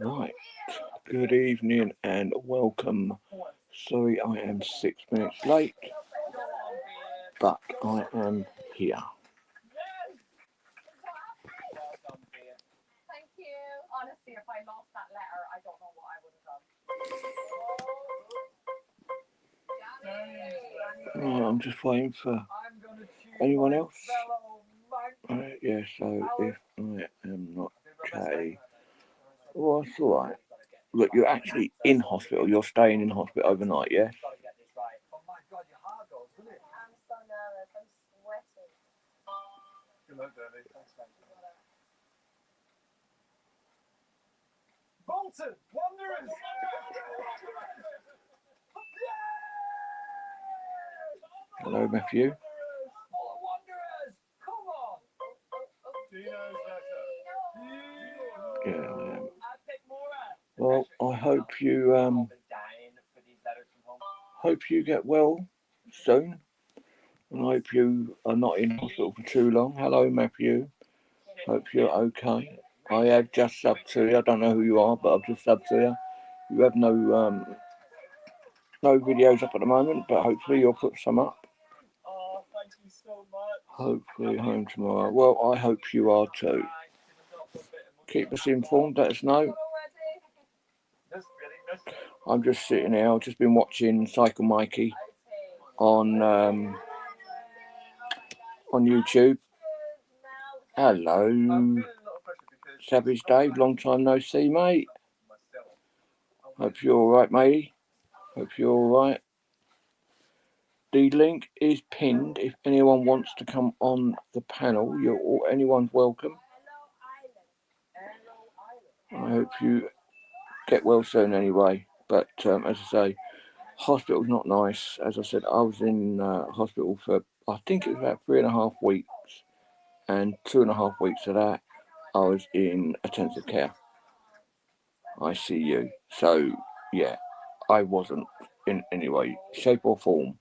Right, good evening and welcome. Sorry I am 6 minutes late, but I am here. Right, I'm just waiting for anyone else. Yeah, so if I am not chatty, well, it's alright. Look, you're actually in hospital. You're staying in hospital overnight, yeah? Bolton Wanderers. Hello, Matthew. Wanderers. Come on. Yeah, I am. Well, I hope you get well soon, and I hope you are not in hospital for too long. Hello, Matthew. Hope you're okay. I have just subbed to you. I don't know who you are, but I've just subbed to you. You have no videos up at the moment, but hopefully you'll put some up. Oh, thank you so much. Hopefully home tomorrow. Well, I hope you are too. Keep us informed. Let us know. I'm just sitting here. I've just been watching Cycle Mikey on YouTube. Hello, Savage Dave. Long time no see, mate. Hope you're all right, matey. Hope you're all right. The link is pinned. If anyone wants to come on the panel, anyone's welcome. I hope you get well soon anyway. But as I say, hospital's not nice. As I said, I was in hospital for, I think it was about 3.5 weeks. And 2.5 weeks of that, I was in intensive care, ICU. So, yeah, I wasn't in any way, shape or form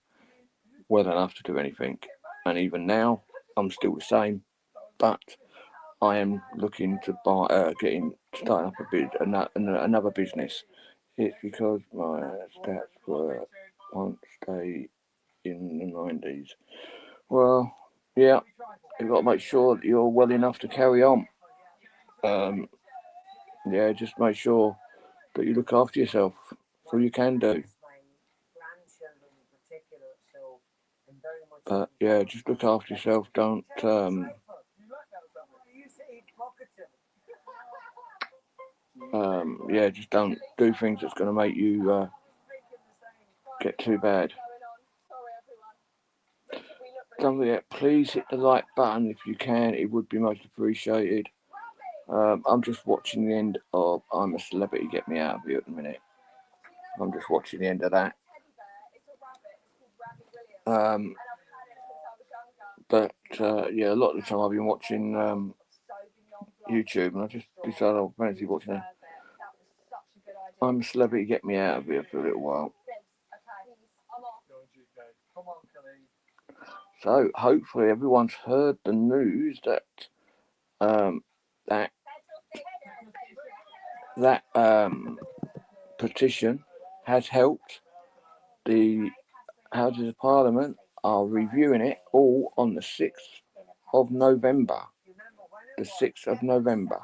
well enough to do anything. And even now, I'm still the same. But I am looking to starting up another business. It's because my stats were once they in the 90s. Well, yeah, you've got to make sure that you're well enough to carry on. Yeah, just make sure that you look after yourself. That's all you can do. Yeah, just look after yourself. Don't yeah, just don't do things that's going to make you get too bad. Don't forget, please hit the like button if you can. It would be most appreciated. I'm just watching the end of I'm a Celebrity, Get Me Out of Here at the minute. I'm just watching the end of that. But yeah, a lot of the time I've been watching YouTube, and I just decided I'll fancy watching that. I'm a Celebrity, Get Me Out of Here for a little while. So hopefully everyone's heard the news that that petition has helped. The Houses of Parliament are reviewing it all on the 6th of November. The 6th of November.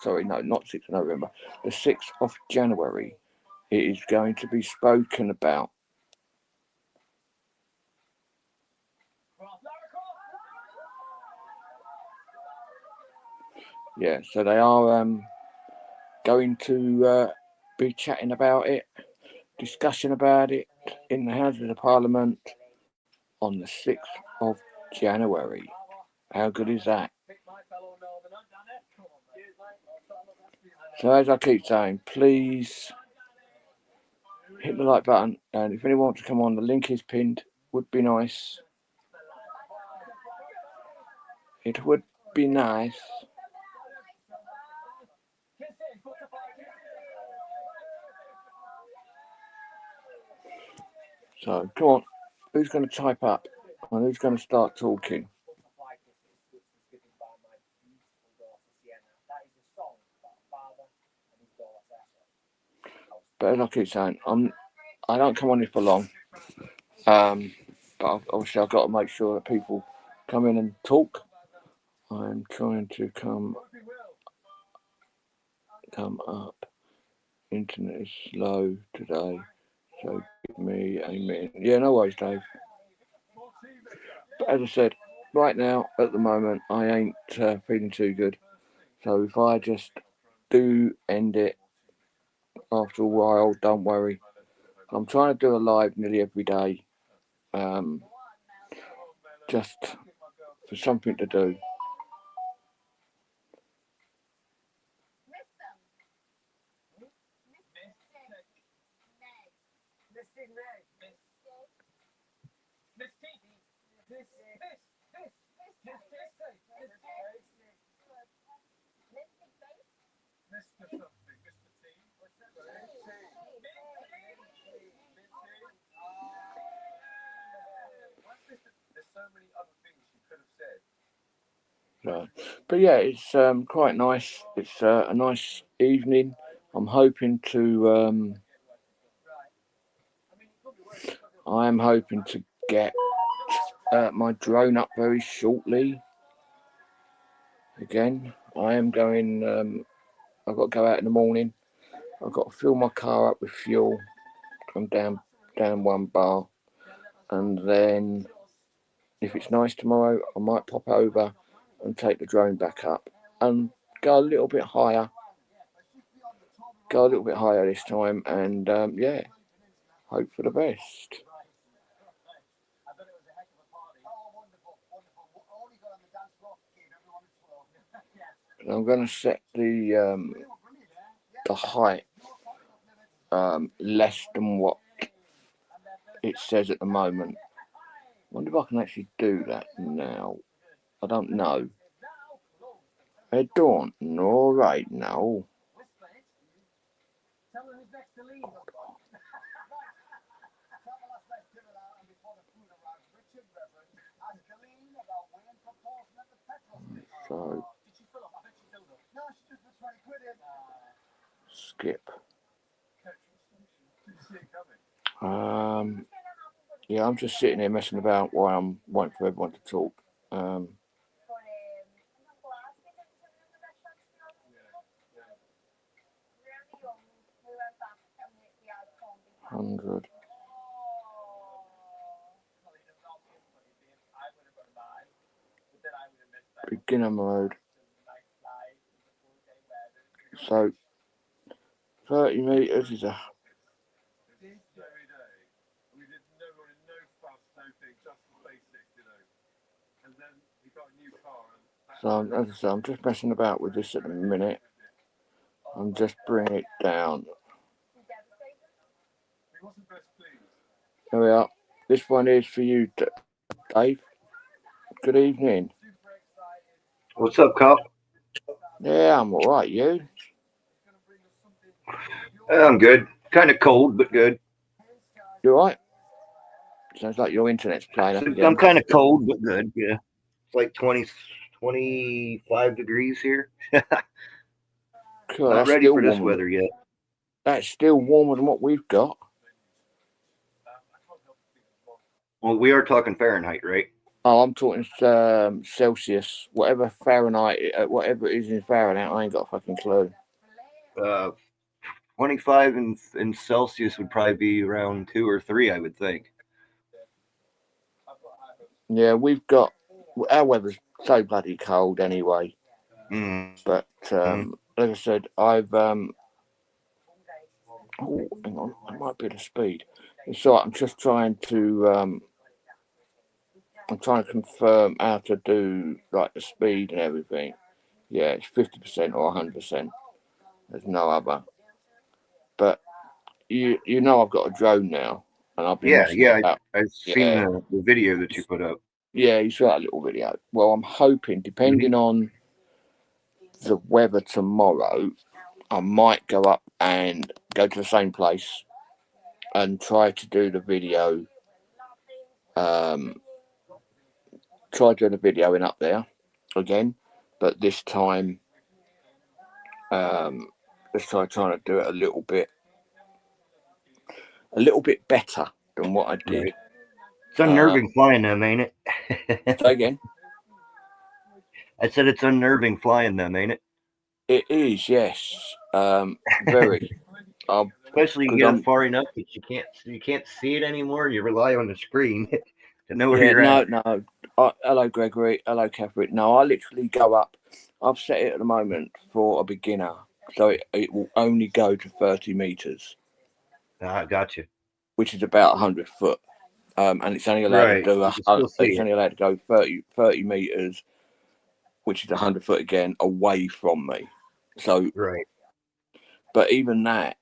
Sorry, no, not 6th of November. The 6th of January. It is going to be spoken about. Yeah, so they are going to be chatting about it, discussion about it in the Houses of Parliament on the 6th of January. How good is that? So as I keep saying, please hit the like button, and if anyone wants to come on, the link is pinned. Would be nice. It would be nice. So come on, who's going to type up and who's going to start talking? But as I keep saying, I don't come on here for long. But obviously I've got to make sure that people come in and talk. I'm trying to come up. Internet is slow today, so give me a minute. Yeah, no worries, Dave. But as I said, right now, at the moment, I ain't feeling too good. So if I just do end it after a while, don't worry. I'm trying to do a live nearly every day, just for something to do. So, but yeah, it's quite nice. It's a nice evening. I'm hoping to. I am hoping to get my drone up very shortly. Again, I am going. I've got to go out in the morning. I've got to fill my car up with fuel. I'm down one bar, and then if it's nice tomorrow, I might pop over and take the drone back up and go a little bit higher. Go a little bit higher this time, and yeah, hope for the best. I'm going to set the height less than what it says at the moment. Wonder if I can actually do that now. I don't know. I don't know right now. So skip. Yeah, I'm just sitting here messing about while I'm waiting for everyone to talk. 100. Beginner mode. So 30 meters is a. So as I say, I'm just messing about with this at the minute. I'm just bringing it down. There we are. This one is for you, Dave. Good evening. What's up, Carl? Yeah, I'm alright. You? I'm good. Kind of cold, but good. You alright? Sounds like your internet's playing up again. I'm kind of cold, but good. Yeah. It's like 25 degrees here. Cool, Not ready for this weather yet. That's still warmer than what we've got. Well, we are talking Fahrenheit, right? Oh, I'm talking Celsius. Whatever Fahrenheit, whatever it is in Fahrenheit, I ain't got a fucking clue. 25 in Celsius would probably be around 2 or 3, I would think. Yeah, we've got our weather's so bloody cold anyway. But like I said, I've oh, hang on, I might be the speed. It's all right, I'm just trying to I'm trying to confirm how to do like the speed and everything. Yeah, it's 50% or 100%. There's no other. But you know I've got a drone now, and I've been messing about. I've seen the video that you put up. Yeah, you saw that little video. Well, I'm hoping, depending on the weather tomorrow, I might go up and go to the same place and try to do the video. Try doing the video in up there again, but this time, let's try trying to do it a little bit a little bit better than what I did. Right. It's unnerving flying them, ain't it? Say again. I said it's unnerving flying them, ain't it? It is, yes, very. Especially you 'Cause get them I'm far enough that you can't see it anymore. You rely on the screen to know where yeah, you're no, at. no. Hello, Gregory. Hello, Catherine. No, I literally go up. I've set it at the moment for a beginner, so it will only go to 30 meters, Ah, gotcha. which is about 100 foot. And it's only allowed to Right. do You can still see it's it. only allowed to go 30 meters, which is 100 foot again, away from me. So, Right. but even that,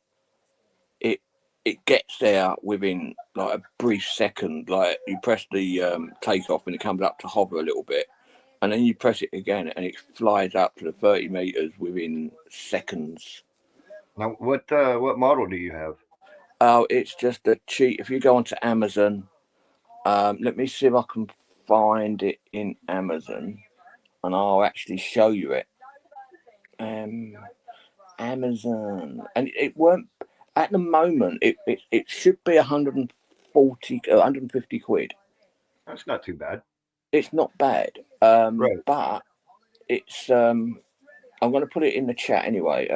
it gets there within like a brief second. Like you press the takeoff and it comes up to hover a little bit, and then you press it again and it flies up to the 30 meters within seconds. Now, what model do you have? Oh, it's just a cheap. If you go onto Amazon, let me see if I can find it in Amazon, and I'll actually show you it. Amazon, and it won't at the moment. It should be 140, 150 quid. That's not too bad. It's not bad, Right. but it's. I'm going to put it in the chat anyway.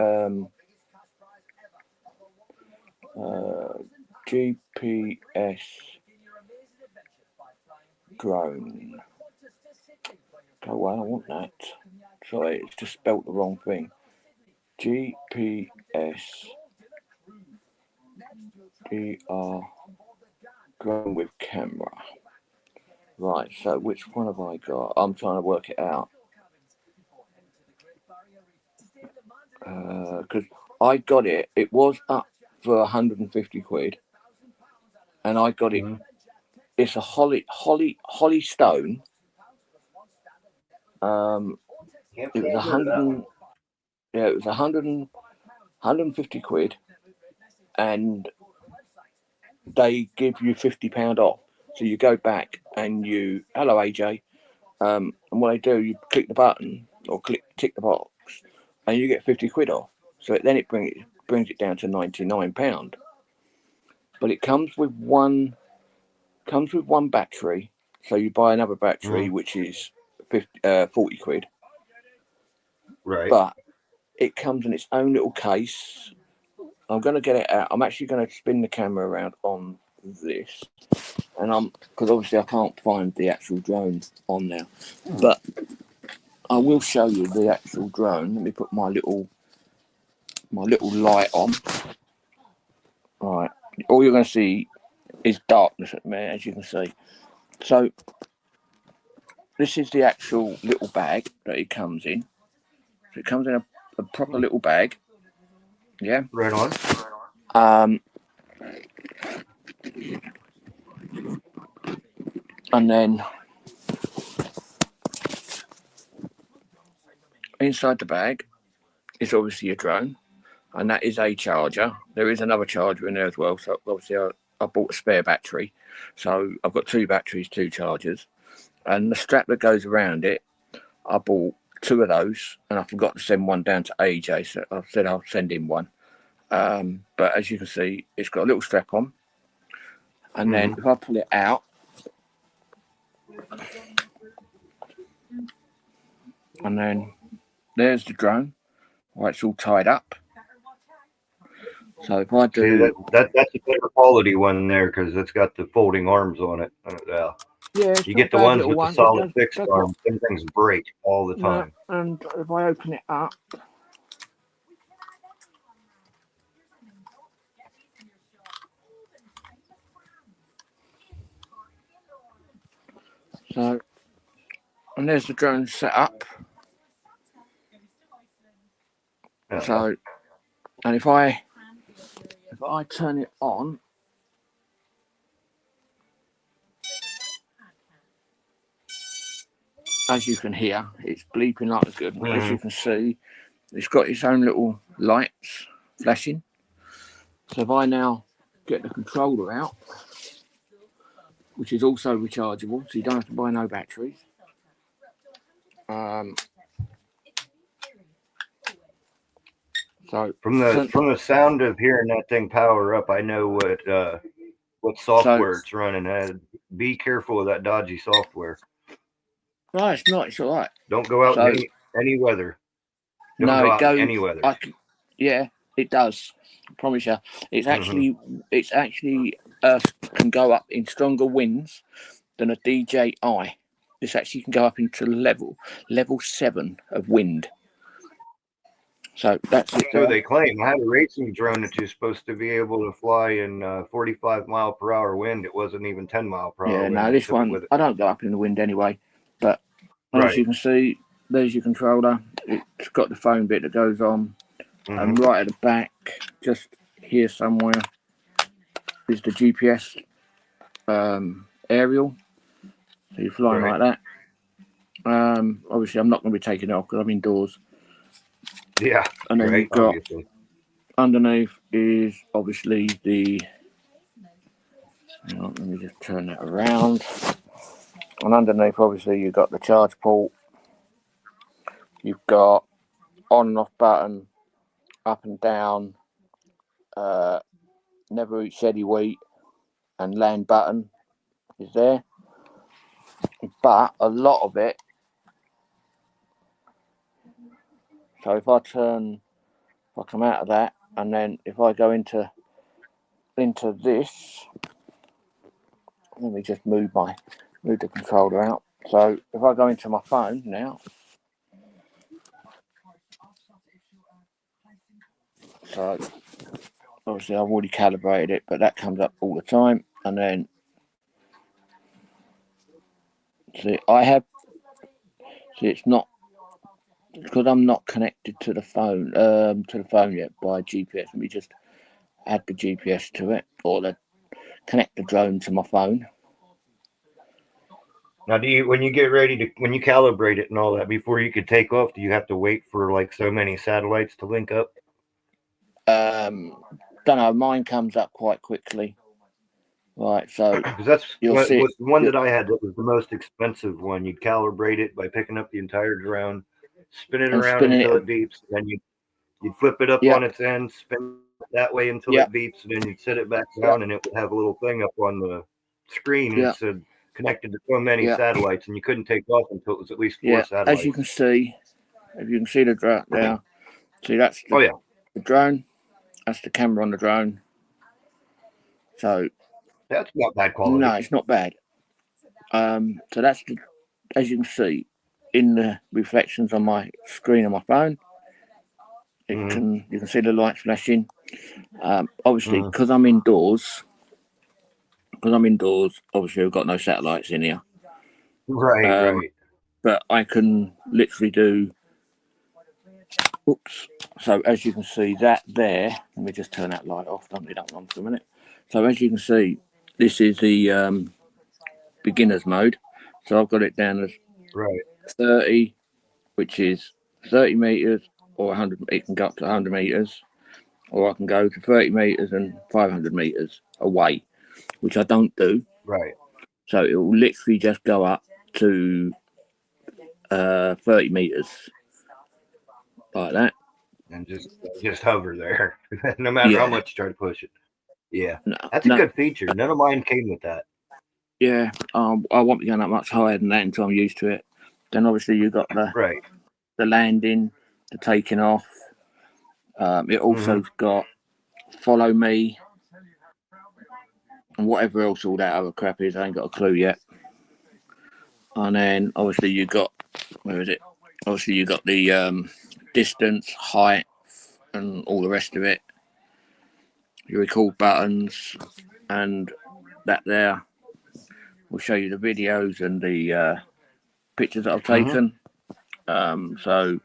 GPS drone. Oh well, I don't want that. Sorry, it's just spelt the wrong thing. GPS DR drone with camera. Right, so which one have I got? I'm trying to work it out. Because I got it. It was up for 150 quid, and I got it. Mhm. It's a Holly Stone. Can't It say was I've heard of that 100 one. yeah, it was 150 quid, and they give you £50 off. So you go back and you, hello AJ, and what they do, you click the button or tick the box, and you get 50 quid off. So then it brings it down to £99. But it comes with one battery. So you buy another battery, Mhm. which is 40 quid. Right. But it comes in its own little case. I'm going to get it out. I'm actually going to spin the camera around on this, and because obviously I can't find the actual drone on there, but I will show you the actual drone. Let me put my little light on. All right, all you're going to see is darkness at me, as you can see. So this is the actual little bag that it comes in. So it comes in a proper little bag. Yeah. Right on. And then inside the bag is obviously a drone, and that is a charger. There is another charger in there as well. So obviously I bought a spare battery. So I've got two batteries, two chargers. And the strap that goes around it, I bought two of those, and I forgot to send one down to AJ. So I said I'll send him one. But as you can see, it's got a little strap on. And then if I pull it out, and then there's the drone, where it's all tied up. So if I See do, that's a better quality one there because it's got the folding arms on it. Yeah. yeah, it's You not a get the bad ones little with the one. It solid does fixed what, arms. Them things break all the yeah. time. And if I open it up, so and there's the drone set up. So, and if I turn it on, as you can hear, it's bleeping like a good one. As you can see, it's got its own little lights flashing. So if I now get the controller out, which is also rechargeable, so you don't have to buy no batteries. So From the sound of hearing that thing power up, I know what software it's running. Be careful of that dodgy software. no, it's not. It's all right. Don't go out in any weather. Don't No, go it out goes. in any weather. Yeah, it does. I promise you. It's actually can go up in stronger winds than a DJI. This actually can go up into level 7 of wind. So that's it. So they claim. I had a racing drone that you're supposed to be able to fly in 45 mile per hour wind. It wasn't even 10 mile per hour. Yeah, wind. no, this one I don't go up in the wind anyway. But as you can see, there's your controller. It's got the phone bit that goes on, and right at the back, just here somewhere, is the GPS aerial. So you're flying like that. Obviously, I'm not going to be taking it off because I'm indoors. Yeah. And then you've got underneath is obviously the. Let me just turn that around. And underneath, obviously, you've got the charge port. You've got on and off button, up and down, never eat sheddy wheat, and land button is there. But a lot of it. So if I come out of that, and then if I go into this, let me just move the controller out. So if I go into my phone now, so obviously I've already calibrated it, but that comes up all the time. And then see, it's not because I'm not connected to the phone yet by GPS. Let me just add the GPS to it, or connect the drone to my phone. Now, when you calibrate it and all that before you could take off, do you have to wait for like so many satellites to link up? Don't know. Mine comes up quite quickly. Right, so because that's the one that I had that was the most expensive one. You'd calibrate it by picking up the entire drone, spin it around until it beeps, then you'd flip it up on its end, spin it that way until it beeps, and then you'd set it back down, and it would have a little thing up on the screen that said connected to so many satellites, and you couldn't take off until it was at least 4 satellites. As you can see, the drone there, see that's the drone, that's the camera on the drone. So that's not bad quality. No, it's not bad. So that's as you can see in the reflections on my screen on my phone. You can see the lights flashing. Obviously, because I'm indoors. Obviously, we've got no satellites in here. Right. But I can literally do. Oops. So as you can see that there, let me just turn that light off. Don't leave that on for a minute. So as you can see, this is the beginner's mode. So I've got it down as 30, which is 30 meters or 100. It can go up to 100 meters, or I can go to 30 meters and 500 meters away, which I don't do. Right. So it will literally just go up to 30 meters like that, and just hover there, no matter how much you try to push it. Yeah, that's a good feature. None of mine came with that. Yeah, I won't be going that much higher than that until I'm used to it. Then obviously you got the landing, the taking off. It also got follow me and whatever else all that other crap is. I ain't got a clue yet. And then obviously you got Obviously you got the distance, height, and all the rest of it. Your record buttons, and that there will show you the videos and the pictures that I've taken. So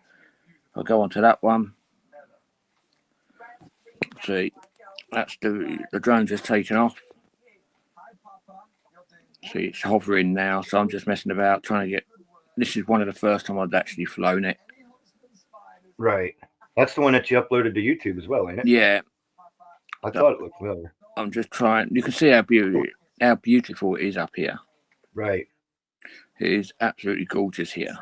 I'll go on to that one. See, that's the drone just taken off. See, it's hovering now, so I'm just messing about trying to get. This is one of the first time I've actually flown it. Right. That's the one that you uploaded to YouTube as well, ain't it? Yeah. I thought it looked familiar. I'm just trying. You can see how beautiful it is up here. Right. It is absolutely gorgeous here,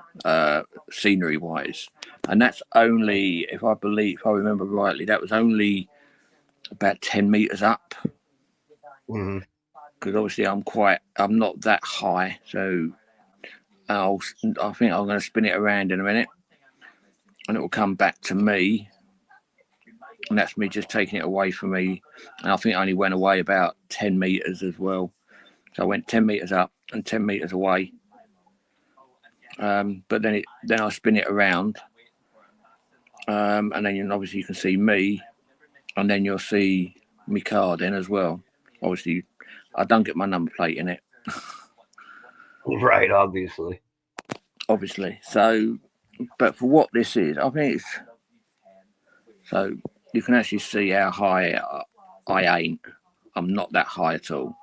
scenery wise, and that's only, if I remember rightly, that was only about 10 meters up. Mm-hmm. Because obviously I'm not that high, so I think I'm going to spin it around in a minute, and it will come back to me, and that's me just taking it away from me. And I think I only went away about 10 meters as well, so I went 10 meters up and 10 meters away. But then I spin it around, and then obviously you can see me, and then you'll see my car then as well. Obviously, I don't get my number plate in it. Right, obviously. So, but for what this is, I think it's so you can actually see how high I ain't. I'm not that high at all.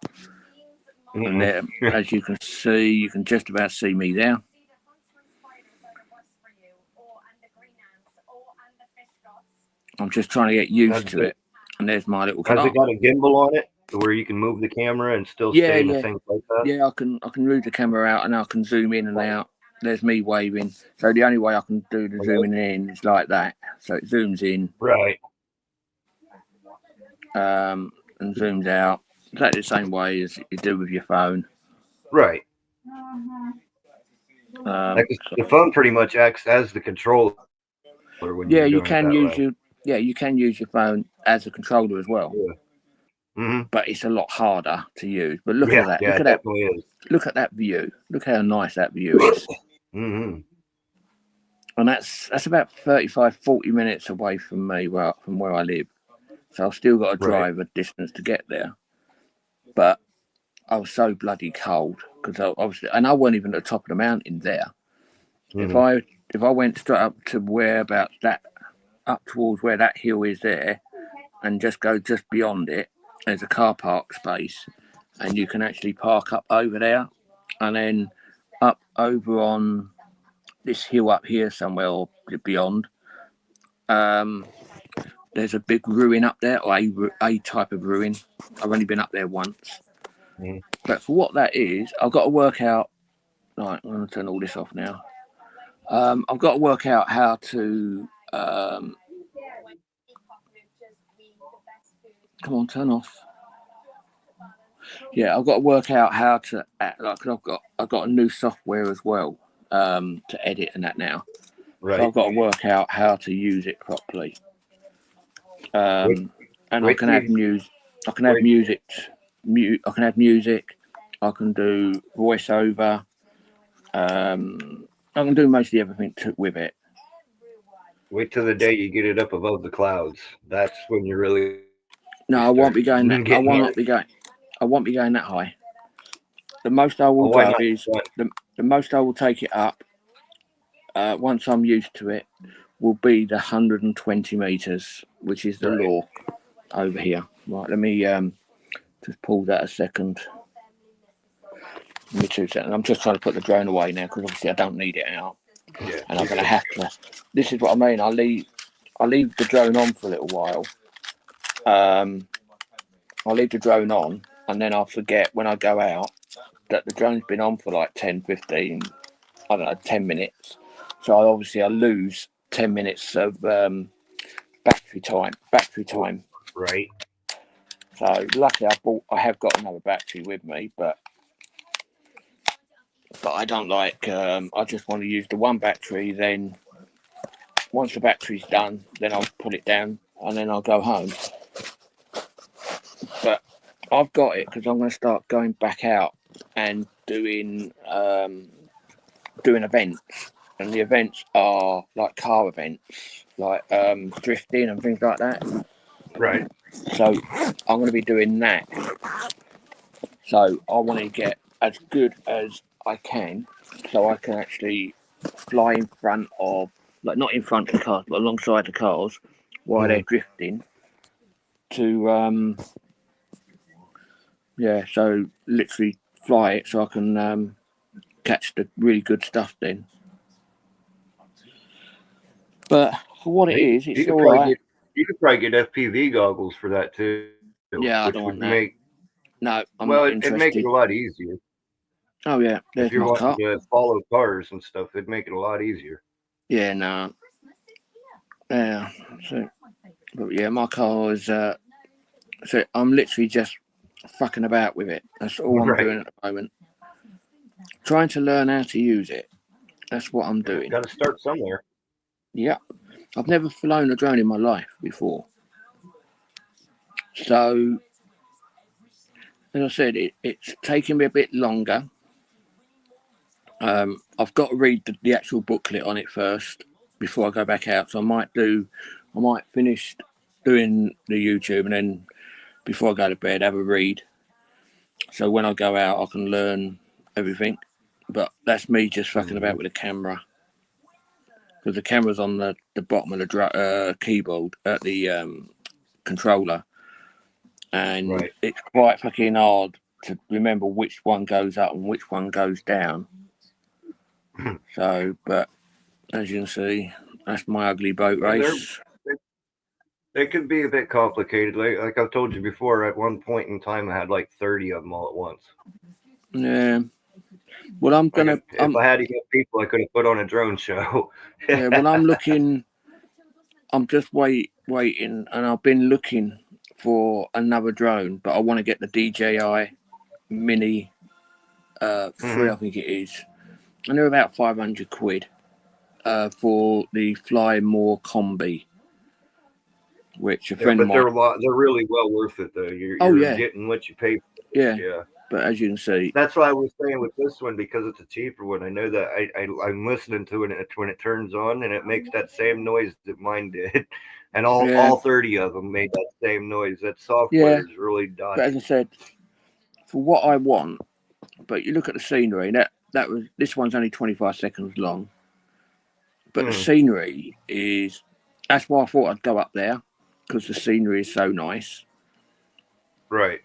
Mm-hmm. And there, as you can see, you can just about see me there. I'm just trying to get used to it. And there's my little car. Has it got a gimbal on it where you can move the camera and still stay in the same place? Yeah, I can move the camera out and I can zoom in and out. There's me waving. So the only way I can do the zooming in is like that. So it zooms in. Right. And zooms out. Exactly the same way as you do with your phone. Right. The phone pretty much acts as the controller. You can use your phone as a controller as well. Yeah. Mm-hmm. But it's a lot harder to use. But look at that. Yeah, look at that. Is. Look at that view. Look how nice that view is. Mm-hmm. And that's about 35, 40 minutes away from me, from where I live. So I've still got to drive a distance to get there. But I was so bloody cold because I wasn't even at the top of the mountain there. Mm-hmm. If I went straight up to up towards where that hill is there, and just go just beyond it, there's a car park space, and you can actually park up over there, and then up over on this hill up here somewhere or beyond. There's a big ruin up there, or a type of ruin. I've only been up there once. Mm-hmm. But for what that is, I've got to work out. Right, I'm going to turn all this off now. I've got to work out how to. Come on, turn off. Yeah, I've got to work out how to act. Like I've got a new software as well to edit and that now. Right. So I've got to work out how to use it properly. And I can add music. I can add music. I can add music. I can do voiceover. I can do mostly everything with it. Wait till the day you get it up above the clouds. That's when you really. No, I won't be going that. I won't be going that high. The most I will go is the most I will take it up. Once I'm used to it, will be the 120 meters, which is the law over here. Right, let me just pause that a second. Give me 2 seconds. I'm just trying to put the drone away now because obviously I don't need it out. Yeah, and I'm going to have to. This is what I mean. I leave the drone on for a little while. I'll leave the drone on, and then I'll forget when I go out that the drone's been on for like 10, 15, I don't know, 10 minutes. So I lose 10 minutes of battery time. Right. So luckily I have got another battery with me, but I don't like. I just want to use the one battery. Then once the battery's done, then I'll put it down and then I'll go home. But I've got it because I'm going to start going back out and doing events, and the events are like car events, like drifting and things like that. Right. So I'm going to be doing that. So I want to get as good as I can, so I can actually fly in front of, like not in front of the cars, but alongside the cars while they're drifting. So literally fly it so I can catch the really good stuff then. But for what it is, it's all right. You could probably get FPV goggles for that too. Yeah, I don't want that. No, I'm not interested. It makes it a lot easier. Oh yeah, If there's you're my wanting car. to follow cars and stuff, it'd make it a lot easier. Yeah, no. Yeah. So, but yeah, my car is. So I'm literally just fucking about with it. That's all I'm Right. doing at the moment. Trying to learn how to use it. That's what I'm doing. Got to start somewhere. Yeah. I've never flown a drone in my life before. So, as I said, it's taking me a bit longer. I've got to read the actual booklet on it first before I go back out. So I might finish doing the YouTube and then before I go to bed have a read. So when I go out, I can learn everything. But that's me just fucking about with the camera. Because the camera's on the bottom of the keyboard at the controller. And Right. it's quite fucking hard to remember which one goes up and which one goes down. So, but as you can see, that's my ugly boat race. They could be a bit complicated. Like I've told you before, at one point in time, I had like 30 of them all at once. Yeah. Well, I'm Like gonna. if I had to get people, I could have put on a drone show. Yeah. Well, I'm looking. I'm just waiting, and I've been looking for another drone, but I want to get the DJI Mini 3, I think it is, and they're about 500 quid for the Fly More Combi, which a friend of But mine. they're really well worth it though. You're yeah, getting what you pay for. yeah. Yeah. But as you can see, That's why I was saying with this one, because it's a cheaper one. I know that I'm listening to it when it turns on, and it makes that same noise that mine did, and all 30 of them made that same noise. That software is really done. But as I said, for what I want, but you look at the scenery. This one's only 25 seconds long, but the scenery is. That's why I thought I'd go up there because the scenery is so nice. Right.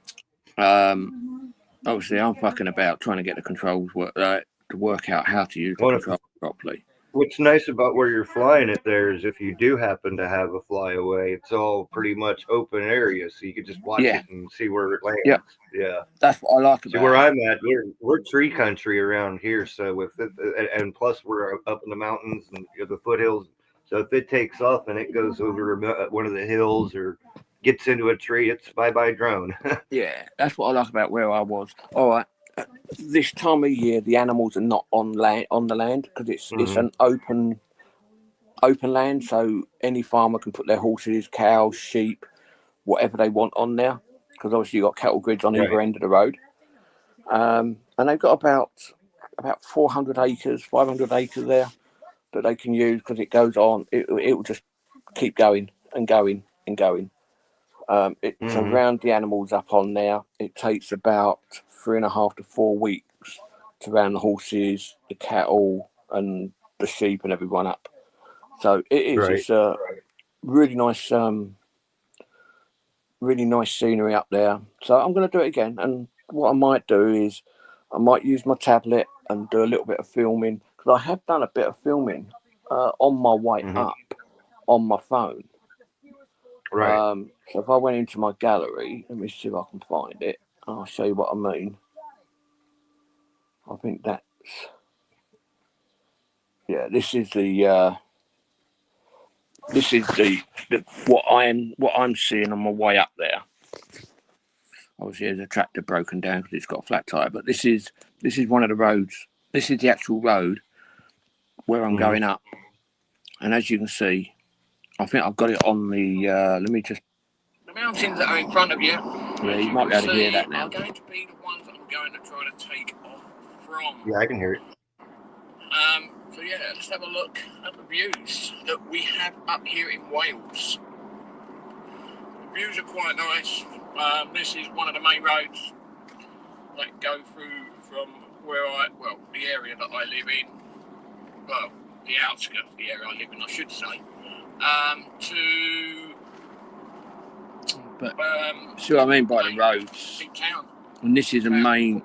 Obviously, I'm fucking about trying to get the controls to work out how to use the controls properly. What's nice about where you're flying it there is if you do happen to have a flyaway, it's all pretty much open area, so you can just watch it and see where it lands. Yeah, that's what I like about it. Where I'm at, we're tree country around here, so with it, and plus we're up in the mountains and the foothills. So if it takes off and it goes over one of the hills or gets into a tree, it's bye drone. Yeah, that's what I like about where I was. All right, this time of year the animals are not on the land because it's an open land, so any farmer can put their horses, cows, sheep, whatever they want on there. Because obviously you've got cattle grids on either end of the road, and they've got about 400 acres, 500 acres there that they can use because it goes on. It will just keep going and going and going. To round the animals up on there, it takes about 3.5 to 4 weeks to round the horses, the cattle, and the sheep and everyone up. So it is. It's a really nice scenery up there. So I'm going to do it again. And what I might do is I might use my tablet and do a little bit of filming because I have done a bit of filming on my way up on my phone. Right. So if I went into my gallery, let me see if I can find it. I'll show you what I mean. I think that's this is the what I'm seeing on my way up there. Obviously, there's a tractor broken down because it's got a flat tire. But this is one of the roads. This is the actual road where I'm going up. And as you can see, I think I've got it on the. Let me just. The mountains that are in front of you. Yeah, you might be able to hear that now. Are going to be the ones that I'm going to try to take off from. Yeah, I can hear it. So yeah, let's have a look at the views that we have up here in Wales. The views are quite nice. This is one of the main roads that go through from the area that I live in. Well, the outskirts of the area I live in, I should say. See what I mean by the roads. Big town. And this is a main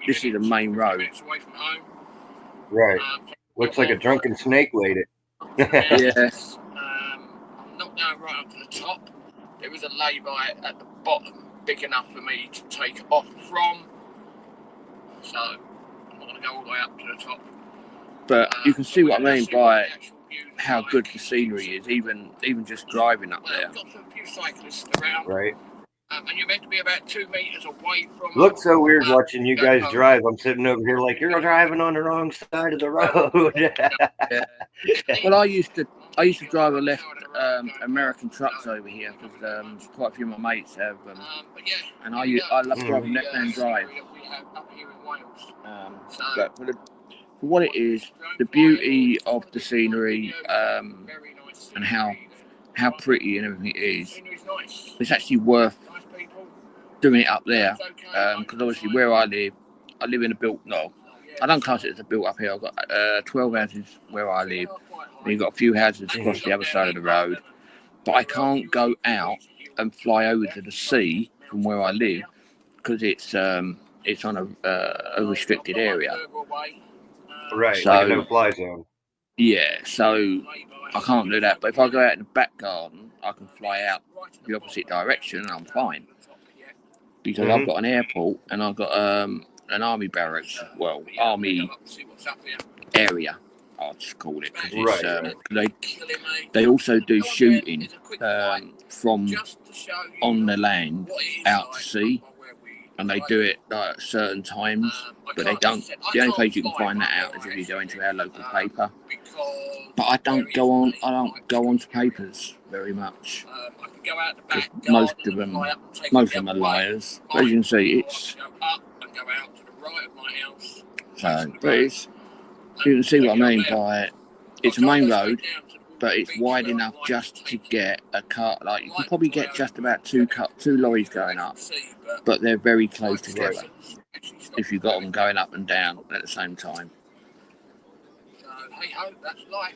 road. Away from home. Right. Looks like a drunken snake laid it. Yes. I'm not going right up to the top. There is a lay-by at the bottom, big enough for me to take off from. So not going to go all the way up to the top. But you can see what I mean by how good the scenery is, even just driving up there. We've got a few cyclists around. Right. And you're meant to be about 2 meters away from. Looks so weird watching you guys drive. I'm sitting over here like you're driving on the wrong side of the road. Yeah. Well, I used to drive a left American trucks over here because quite a few of my mates have them. And I love driving left-hand drive. But for what it is, the beauty of the scenery and how pretty and everything it is, it's actually worth doing it up there, because obviously where I live in a built, no, I don't class it as a built up here. I've got 12 houses where I live, and you've got a few houses across the other side of the road, but I can't go out and fly over to the sea from where I live because it's on a restricted area. Right, so, like a no-fly zone. Yeah, so I can't do that. But if I go out in the back garden, I can fly out the opposite direction and I'm fine. Because I've got an airport and I've got an army barracks, well, army area, I'll just call it. Right. They also do shooting from on the land out to sea. And they do it at certain times, but they don't. The only place you can find that out is if you go into our local paper. But I don't go on to papers very much. Most of them are liars. As you can see, it's so. But it's, you can see what I mean by it. It's a main road, but it's wide enough just to get a car. Like you can probably get just about two lorries going up, but they're very close together. If you've got them going up and down at the same time.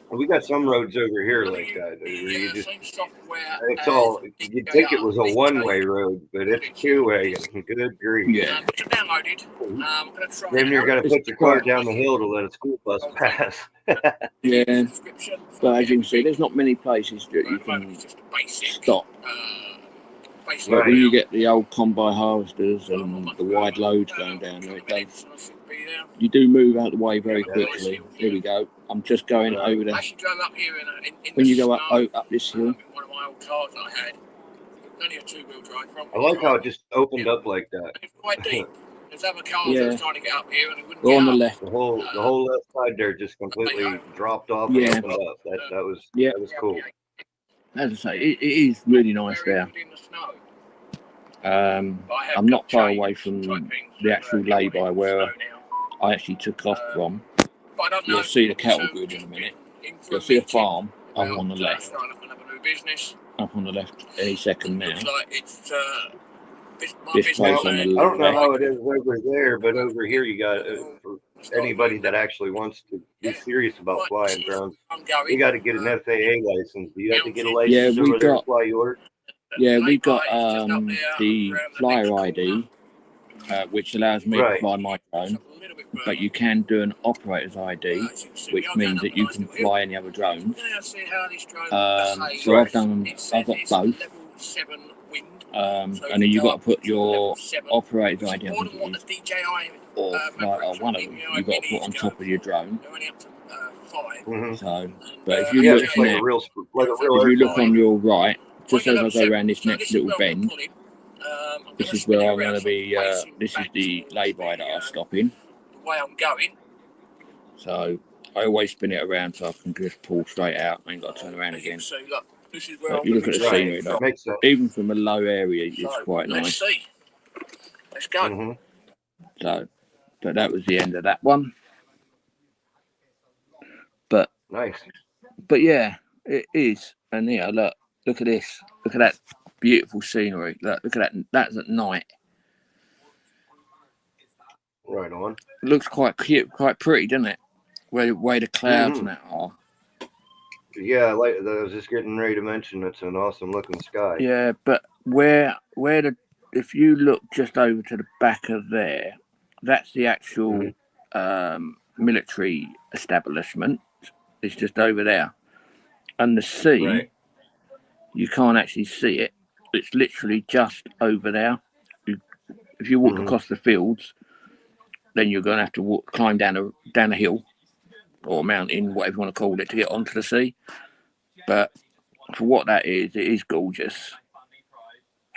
We got some roads over here like that. Where you just, it's all, you'd think it was a one-way road, but it's two-way. Good grief. Yeah. Then you're going to put your car down the hill to let a school bus pass. Yeah. But as you can see, there's not many places that you can stop. Like when you get the old combine harvesters and the wide loads going down there, you do move out of the way very quickly. Here we go. I'm just going over there. When you go up this hill. I like how it just opened up like that. Yeah. Go on the left. The whole left side there just completely dropped off and opened up. That was cool. As I say, it is really nice there. I'm not far away from the actual lay-by where I actually took off from. You'll see the cattle grid in a minute. You'll see a farm up on the left. Up on the left any second now. This place on the left. I don't know how it is over there, but over here you got, for anybody that actually wants to be serious about flying drones, you got to get an FAA license. Do you have to get a license over there to fly yours? Yeah, we got the flyer ID, which allows me to fly my drone, but you can do an operator's ID, which means that you can fly any other drones. So I've got both. And then you've got to put your operator's ID, I think it is, or one of them, you've got to put on top of your drone. So, but if you look now, if you look on your right, just as I go around this next little bend, this is where I'm going to be, this is the lay-by that I stop in. So I always spin it around so I can just pull straight out. I ain't got to turn around again. But you look at the scenery, though. Even from a low area, it's quite nice. Let's go. So, but that was the end of that one. But nice. But yeah, it is. And yeah, look at this. Look at that beautiful scenery. Look at that. That's at night. Right on. It looks quite cute, quite pretty, doesn't it? Where the clouds and that are. Yeah, like I was just getting ready to mention, it's an awesome looking sky. Yeah, but if you look just over to the back of there, that's the actual military establishment. It's just over there. And the sea, you can't actually see it. It's literally just over there. If you walk across the fields, then you're going to have to climb down a hill or a mountain, whatever you want to call it, to get onto the sea. But for what that is, it is gorgeous.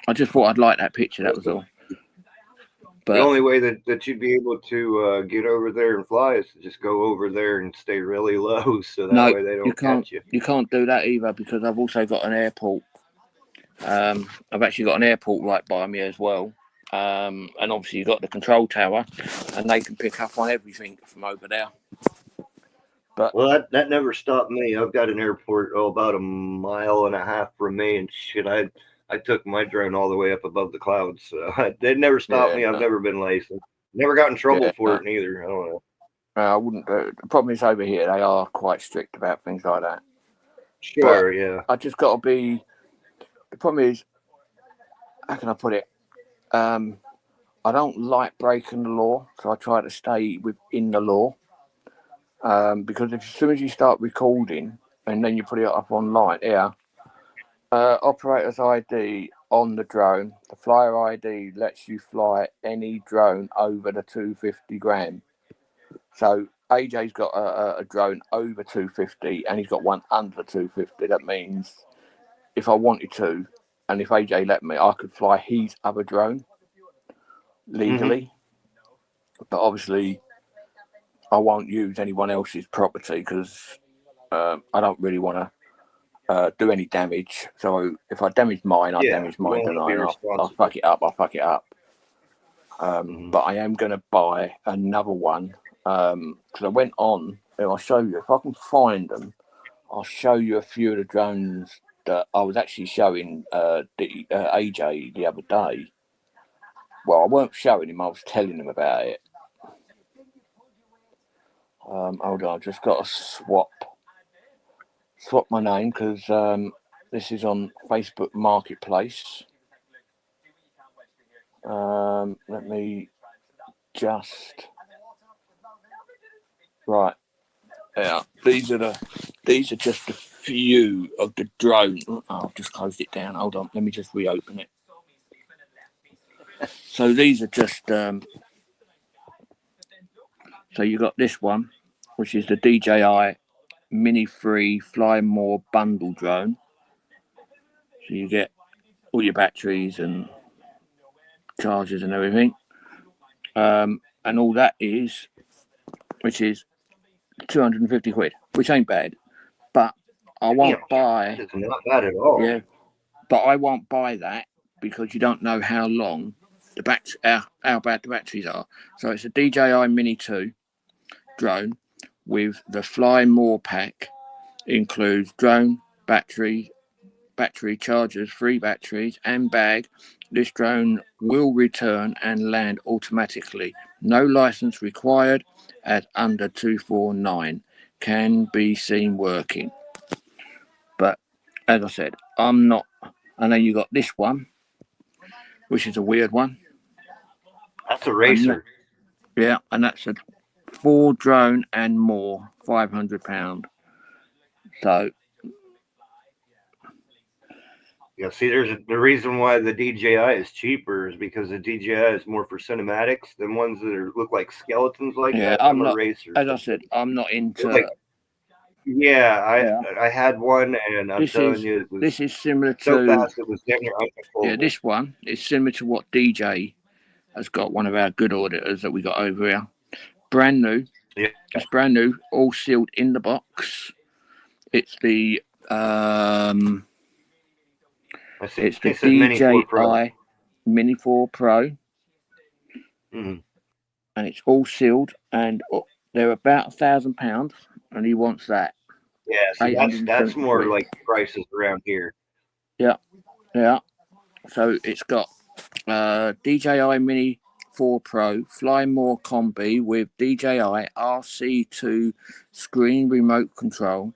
I just thought I'd like that picture, that was all. But the only way that you'd be able to get over there and fly is to just go over there and stay really low, so that way they don't catch you. You can't do that either, because I've also got an airport. I've actually got an airport right by me as well. And obviously you've got the control tower, and they can pick up on everything from over there. But well, that never stopped me. I've got an airport about 1.5 miles from me, and shit, I took my drone all the way up above the clouds. So it never stopped me. I've never been late. Never got in trouble for it either. I don't know. I wouldn't do it. The problem is over here they are quite strict about things like that. Sure, yeah. I just got to be. The problem is, how can I put it? I don't like breaking the law, so I try to stay within the law. Because as soon as you start recording and then you put it up online, operator's ID on the drone. The flyer ID lets you fly any drone over the 250 gram. So AJ's got a drone over 250 and he's got one under 250. That means if I wanted to, and if AJ let me, I could fly his other drone legally. But obviously, I won't use anyone else's property because I don't really want to do any damage. So if I damage mine, I damage mine tonight. I'll fuck it up. But I am going to buy another one because I went on. I'll show you if I can find them. I'll show you a few of the drones that I was actually showing AJ the other day. Well, I weren't showing him. I was telling him about it. Hold on, I've just got to swap my name because this is on Facebook Marketplace. Let me just right. Yeah, these are just a few of the drones. Oh, I've just closed it down. Hold on, let me just reopen it. So these are just. So you got this one, which is the DJI Mini 3 Fly More bundle drone. So you get all your batteries and chargers and everything, and all that is, which is 250 quid, which ain't bad. But I won't buy. It's not bad at all. Yeah, but I won't buy that because you don't know how long how bad the batteries are. So it's a DJI Mini 2 drone with the Fly More pack. Includes drone, battery chargers, 3 batteries and bag. This drone will return and land automatically. No license required at under 249. Can be seen working. But as I said, I'm not. I know you got this one, which is a weird one. That's a racer. And that's a 4 drone and more, £500. So. Yeah, see, there's the reason why the DJI is cheaper is because the DJI is more for cinematics than ones that look like skeletons like that. I'm not, a racer. As I said, I'm not into. I had one, and I'm telling you, it was this is similar so to. fast it was damn near uncontrollable. Yeah, this one is similar to what DJ has got. One of our good auditors that we got over here, brand new. Yeah, it's brand new, all sealed in the box. It's the It's the DJI Mini 4 Pro. And it's all sealed, and they're about £1,000, and he wants that. Yeah, so that's more like prices around here. Yeah. So it's got DJI Mini 4 Pro Fly More Combi with DJI RC2 screen remote control,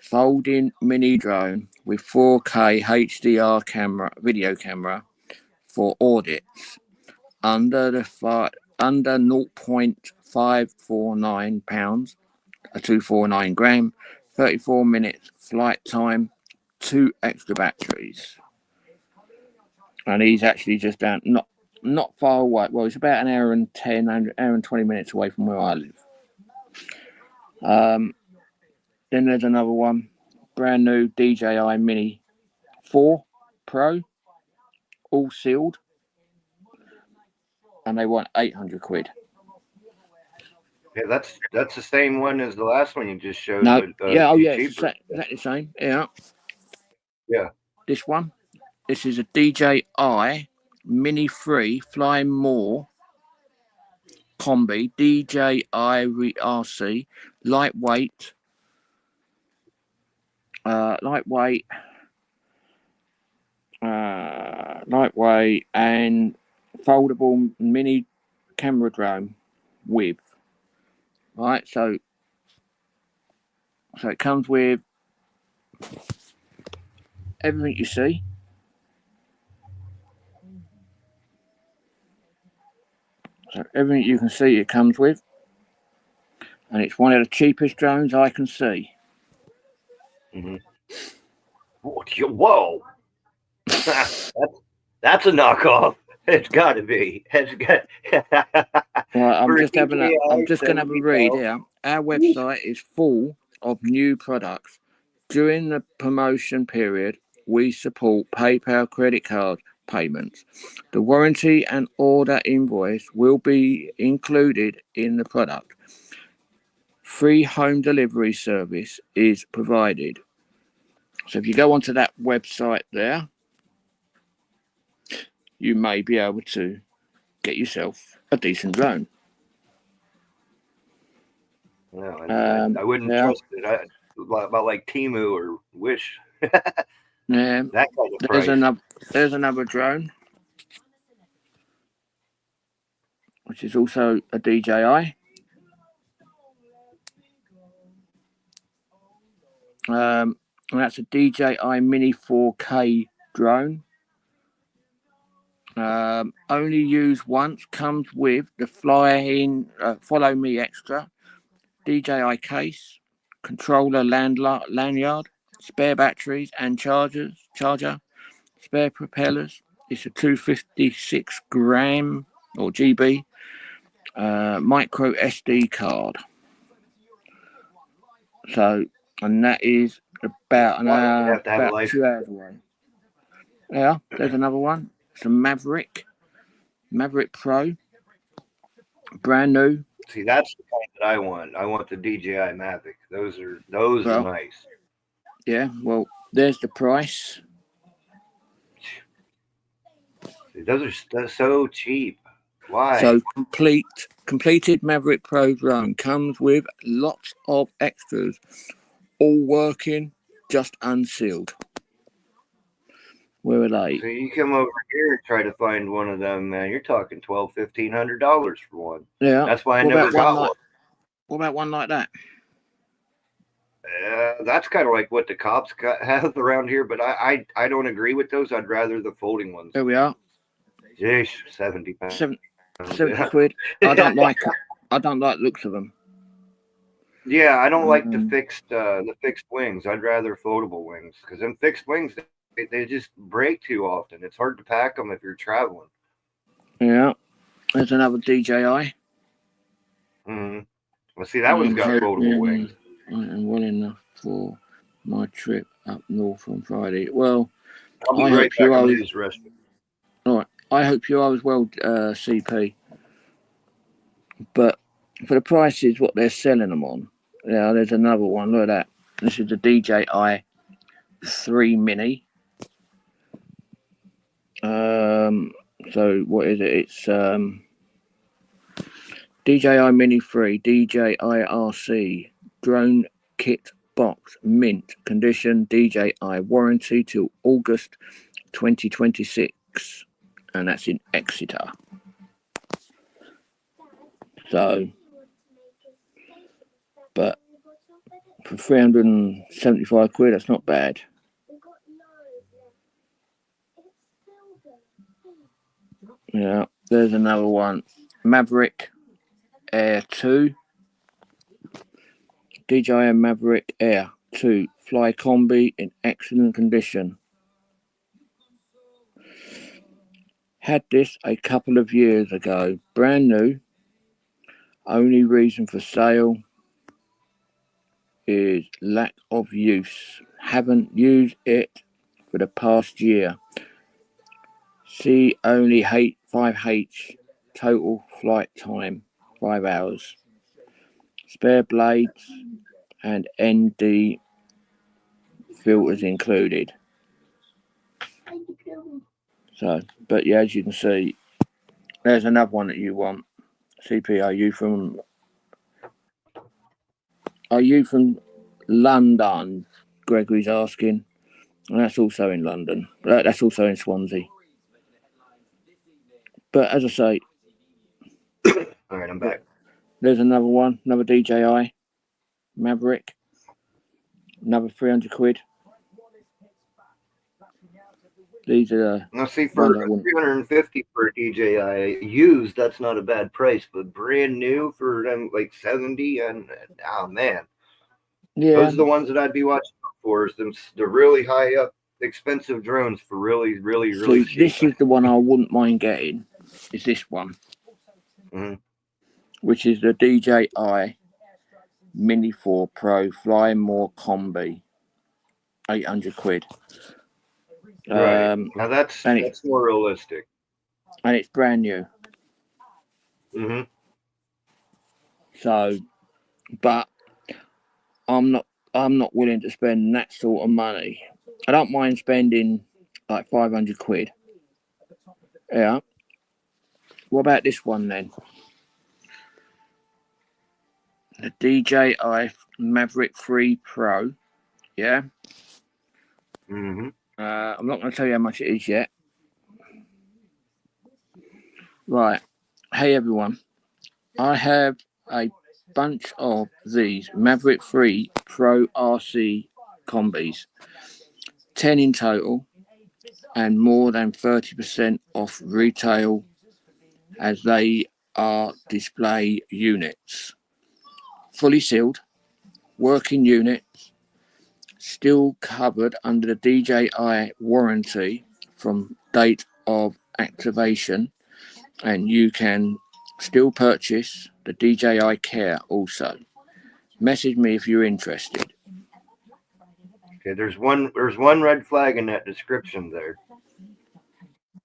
folding mini drone with 4K HDR video camera for audits under 0.549 pounds, a 249 gram, 34 minutes flight time, 2 extra batteries. And he's actually just down. not far away. Well, it's about an hour and 10, hour and 20 minutes away from where I live. Then there's another one, brand new DJI Mini 4 Pro, all sealed, and they want 800 quid. Yeah, that's the same one as the last one you just showed. No, but, yeah, it's cheaper. exactly the same. Yeah. Yeah. This one, this is a DJI Mini 3 Flying More Combi DJI RC, lightweight, lightweight and foldable mini camera drone with. Right, so it comes with everything you see. So everything you can see it comes with. And it's one of the cheapest drones I can see. Mm-hmm. Whoa. that's a knockoff. It's got to be. It's got. Well, I'm just going to have a read here. Our website is full of new products. During the promotion period, we support PayPal credit card payments. The warranty and order invoice will be included in the product. Free home delivery service is provided. So if you go onto that website there, you may be able to get yourself a decent drone. No, I wouldn't trust it. About like Temu or Wish. Yeah, that kind of price. There's another drone, which is also a DJI. And that's a DJI Mini 4K drone. Only used once. Comes with the Follow Me Extra, DJI case, controller lanyard, spare batteries and charger, spare propellers. It's a 256 gram or GB micro SD card. So, and that is about an hour, about 2 hours away. Yeah, there's another one. It's a Maverick Pro, brand new. See, that's the kind that I want. I want the DJI Mavic. Those are nice. Yeah, well, there's the price. See, those are so cheap. Why? So completed Maverick Pro drone comes with lots of extras, all working, just unsealed. Where are they? So you come over here and try to find one of them, man. You're talking $1,200-$1,500 for one. Yeah, that's why I never got one. What about one like that? That's kind of like what the cops have around here, but I don't agree with those. I'd rather the folding ones. There we are. Yeesh, 70 pounds. 70 quid. I don't like it. I don't like the looks of them. Yeah, I don't like the fixed wings. I'd rather foldable wings because them fixed wings they just break too often. It's hard to pack them if you're traveling. Yeah, there's another DJI. Mm-hmm. Well, see, that one's got foldable wings. And well enough for my trip up north on Friday. Well, I hope you are. All right. I hope you are as well, CP. But for the prices, what they're selling them on, yeah, there's another one. Look at that. This is the DJI 3 Mini. So what is it? It's DJI Mini 3, DJI RC drone kit box, mint condition, DJI warranty till August 2026, and that's in Exeter. So, but for 375 quid, that's not bad. Yeah, there's another one. Maverick Air 2. DJI Maverick Air 2 Fly Combi in excellent condition. Had this a couple of years ago. Brand new. Only reason for sale is lack of use. Haven't used it for the past year. See only 5H total flight time 5 hours. Spare blades and ND filters included. So, but yeah, as you can see, there's another one that you want. CP, are you from London? Gregory's asking. And that's also in London. That's also in Swansea. But as I say, all right, I'm back. There's another one, another DJI Maverick, another 300 quid. These are now see for 350 for a DJI used, that's not a bad price, but brand new for them like 70 and oh man, yeah. Those are the ones that I'd be watching for. Is them the really high up, expensive drones for really cheap. This is the one I wouldn't mind getting. Is this one, which is the DJI Mini 4 Pro Fly More Combi, 800 quid. Right. Now that's more realistic, and it's brand new. So, but I'm not willing to spend that sort of money. I don't mind spending like 500 quid. Yeah. What about this one then? The DJI Maverick 3 Pro. Yeah. I'm not going to tell you how much it is yet. Right. Hey everyone. I have a bunch of these Maverick 3 Pro RC combis. 10 in total and more than 30% off retail as they are display units. Fully sealed, working units, still covered under the DJI warranty from date of activation, and you can still purchase the DJI Care also. Message me if you're interested. Okay, there's one red flag in that description there.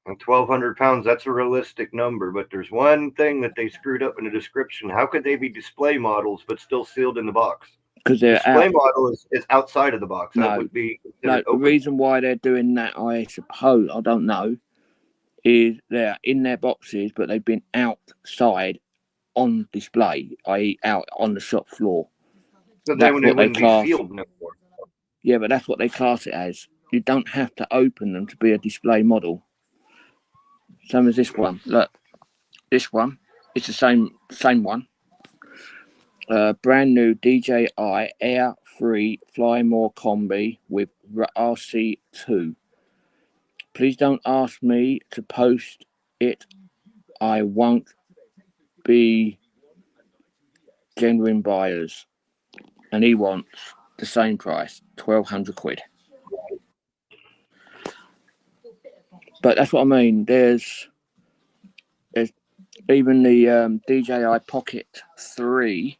1,200 pounds, that's a realistic number, but there's one thing that they screwed up in the description. How could they be display models but still sealed in the box? Because their display model is outside of the box. That would be the reason why they're doing that, I suppose, I don't know, is they're in their boxes, but they've been outside on display, i.e. out on the shop floor. So that's what they class. Yeah, but that's what they class it as. You don't have to open them to be a display model. Same as this one. Look, this one, it's the same one. Brand new DJI Air 3 Fly More Combi with RC2. Please don't ask me to post it. I won't be genuine buyers. And he wants the same price, 1,200 quid. But that's what I mean. There's even the DJI Pocket 3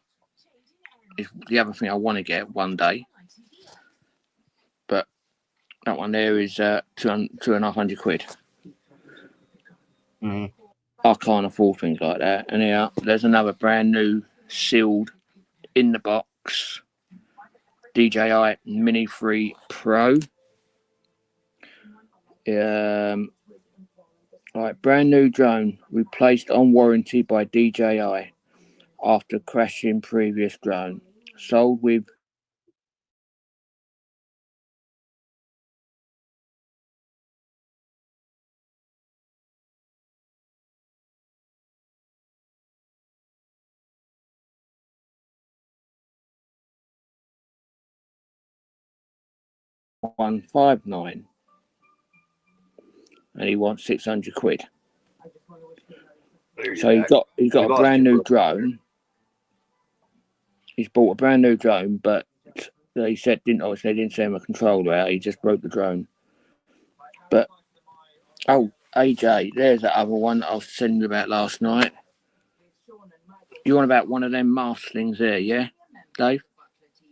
is the other thing I want to get one day. But that one there is 2,500 quid. I can't afford things like that. And here, there's another brand new sealed in the box DJI Mini 3 Pro. Right, brand new drone replaced on warranty by DJI after crashing previous drone. Sold with $159, and he wants 600 quid. So he's got a brand new drone. He's bought a brand new drone, but they said they didn't send him a controller out. He just broke the drone. But AJ, there's that other one that I was telling you about last night. You want about one of them mask things there, yeah, Dave?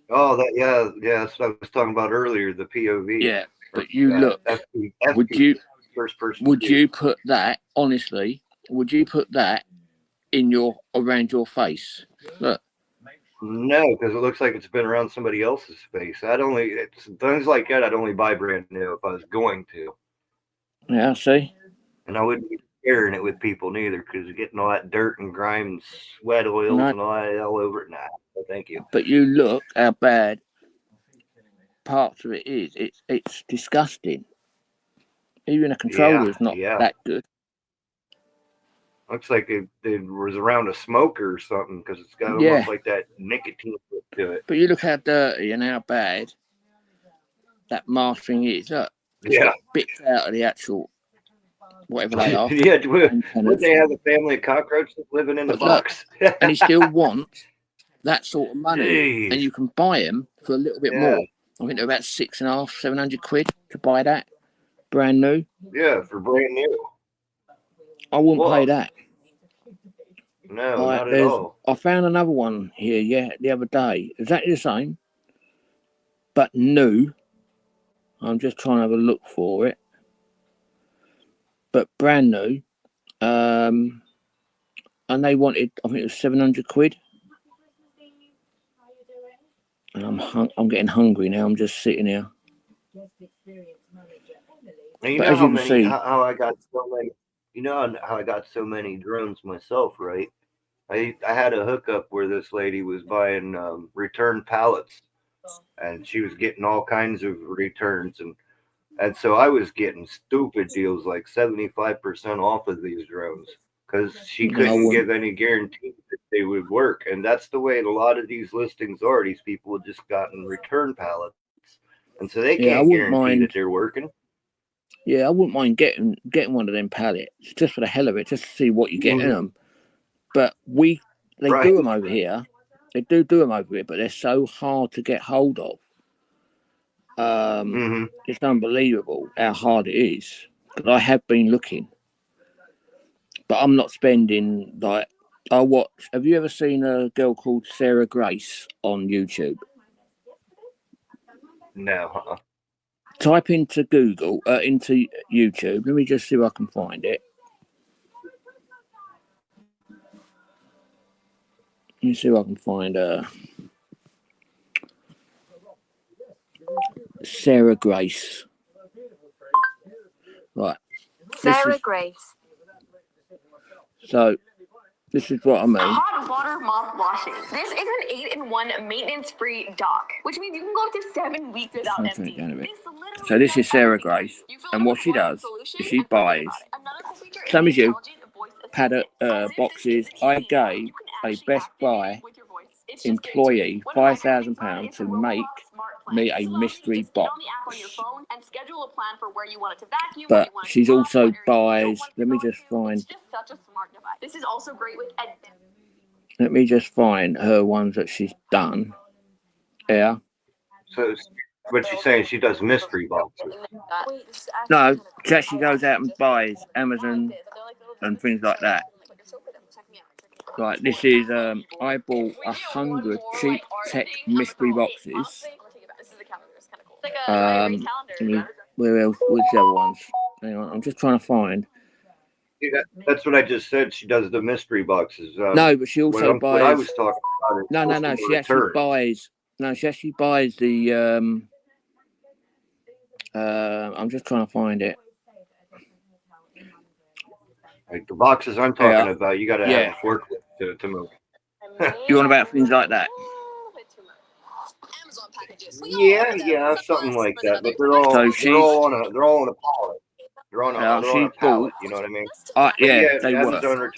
Oh, that's what I was talking about earlier, the POV. Yeah, but you look. Would you first person? Would you put that honestly? Would you put that around your face? Look. No, because it looks like it's been around somebody else's face. It's things like that. I'd only buy brand new if I was going to. Yeah, see. And I wouldn't be sharing it with people neither, because getting all that dirt and grime and sweat oils and all that all over it. Nah, no, thank you. But you look how bad parts of it is. It's disgusting. Even the controller is not that good. Looks like it was around a smoker or something, because it's got almost like that nicotine to it. But you look how dirty and how bad that mask thing is. Look, it's got bits out of the actual whatever they are. Yeah, would they have a family of cockroaches living in the box? Look, and he still wants that sort of money. Jeez. And you can buy them for a little bit more. I think they're about £650-700 to buy that brand new. Yeah, for brand new. I wouldn't pay that. No, not at all. I found another one here, the other day. Exactly the same, but new. I'm just trying to have a look for it. But brand new. And they wanted, I think it was £700. And I'm getting hungry now. I'm just sitting here. And you know how I got so many. You know how I got so many drones myself, right? I had a hookup where this lady was buying return pallets, and she was getting all kinds of returns, and so I was getting stupid deals like 75% off of these drones, because she couldn't give any guarantee that they would work. And that's the way a lot of these listings are. These people have just gotten return pallets, and so they can't guarantee that they're working. Yeah, I wouldn't mind getting one of them pallets just for the hell of it, just to see what you get in them. But they do them over here. They do them over here, but they're so hard to get hold of. It's unbelievable how hard it is. Because I have been looking, but I'm not spending like I watch. Have you ever seen a girl called Sarah Grace on YouTube? No. Type into into YouTube. Let me just see if I can find it. Let me see if I can find Sarah Grace. Right. Sarah Grace. So, this is what I mean. Hot water mop washing. This is an 8-in-1 maintenance-free dock, which means you can go up to 7 weeks without emptying. So this is Sarah Grace, and what she does is she buys, same as you, paddock boxes. I gave a Best Buy employee £5,000 to make me a mystery box. But she's also buys. Let me just find. This is also great with. Let me just find her ones that she's done. Yeah. So what she's saying, she does mystery boxes. No, she actually goes out and buys Amazon and things like that. Like this is, I bought 100 cheap tech mystery boxes. Where else? Which other ones? Hang on, I'm just trying to find. Yeah, that's what I just said. She does the mystery boxes. No, but she also buys. What I was talking about. No. She actually buys. No, she actually buys the. I'm just trying to find it. Like the boxes I'm talking about, you got to have a forklift to move. You want about things like that? Yeah, something like that. But they're all on a pallet. They're on a pallet. You know what I mean? They were.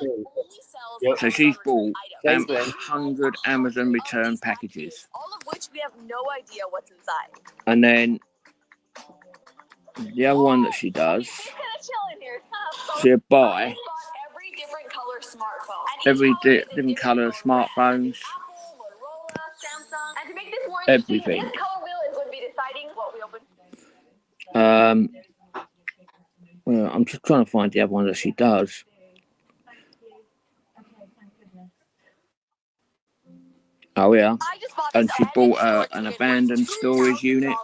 Yep. So she's bought 100 Amazon return packages. All of which we have no idea what's inside. And then the other one that she does, she'll buy every different color of smartphones, everything. Well, I'm just trying to find the other one that she does. Oh yeah, and she bought an abandoned storage unit.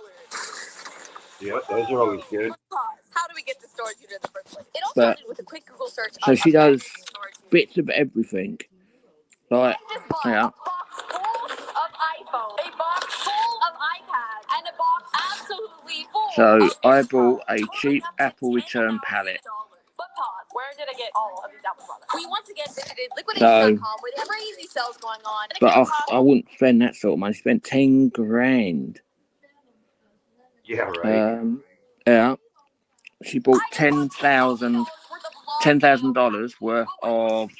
Yep, those are always good. How do we get the storage unit in the first place? It all But started with a quick Google search. so she does bits of everything. Like, yeah. A box full of iPhone, a box full of iPad, and a box absolutely full. So of I AirPods, bought a totaling cheap up to Apple return $10,000. pallet. But pause. Where did I get all of these Apple products? We once again visited liquidation.com where they have crazy sales going on. But I wouldn't spend that sort of money. I spent 10 grand. Yeah, right. Yeah. She bought $10,000 worth of.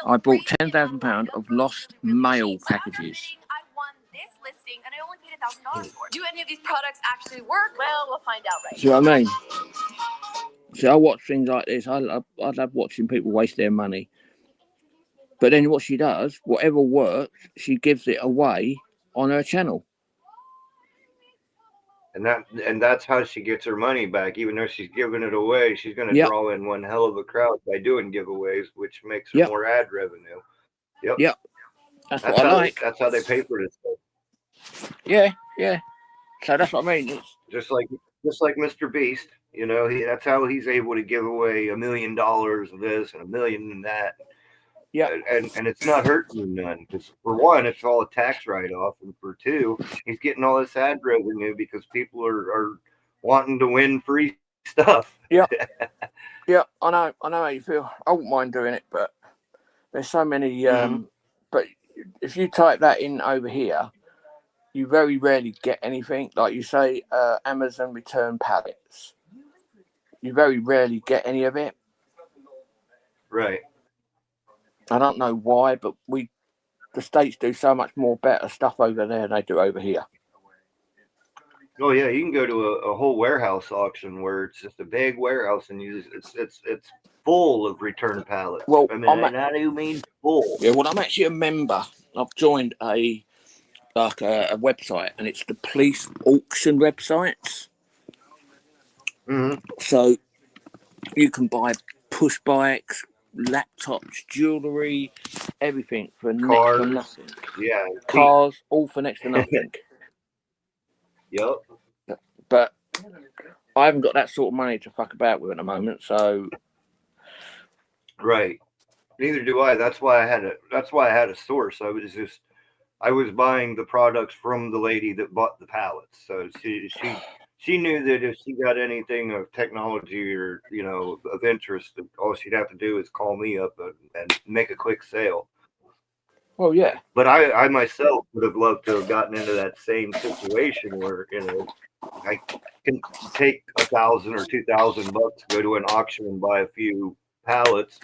I bought £10,000 of lost mail packages. I won this listing and I only paid $1,000 for it. Do any of these products actually work? Well, we'll find out right See what I mean? See, I watch things like this. I love watching people waste their money. But then what she does, whatever works, she gives it away on her channel. And that's how she gets her money back. Even though she's giving it away, she's going to draw in one hell of a crowd by doing giveaways, which makes her more ad revenue. Yep. That's what I like. That's how they pay for this stuff. Yeah. So that's what I mean. It's just like Mr. Beast. You know, that's how he's able to give away $1 million of this and $1 million and that. Yeah, and it's not hurting him none, because for one, it's all a tax write-off, and for two, he's getting all this ad revenue because people are wanting to win free stuff. Yeah, I know how you feel. I wouldn't mind doing it, but there's so many. But if you type that in over here, you very rarely get anything. Like you say, Amazon return pallets. You very rarely get any of it. Right. I don't know why, but the States do so much more better stuff over there than they do over here. Oh yeah, you can go to a whole warehouse auction where it's just a big warehouse and it's full of return pallets. Well, I mean, how do you mean full? Yeah, well, I'm actually a member. I've joined a website, and it's the police auction websites. So you can buy push bikes, laptops, jewellery, everything for next to nothing. Yeah. Cars, all for next to nothing. Yep. But I haven't got that sort of money to fuck about with at the moment, so. Right. Neither do I. That's why I had a source. I was buying the products from the lady that bought the pallets. So she knew that if she got anything of technology or, you know, of interest, all she'd have to do is call me up and make a quick sale. Well, yeah. But I myself would have loved to have gotten into that same situation where, you know, I can take $1,000 or $2,000, go to an auction and buy a few pallets,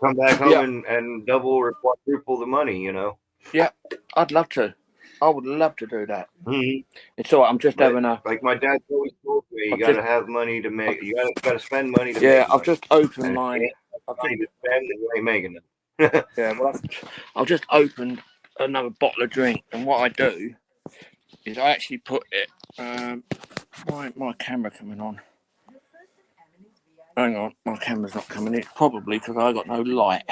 come back home and double or quadruple the money, you know. Yeah, I'd love to. I would love to do that. Mm-hmm. It's all right. I'm just having like my dad always told me, you got to have money to make. You got to spend money to make. Yeah, I've just opened my. I've money to spend, and you ain't making it. Yeah, well, I've just opened another bottle of drink, and what I do is I actually put it. Why ain't my camera coming on? Hang on, my camera's not coming in. Probably because I got no light.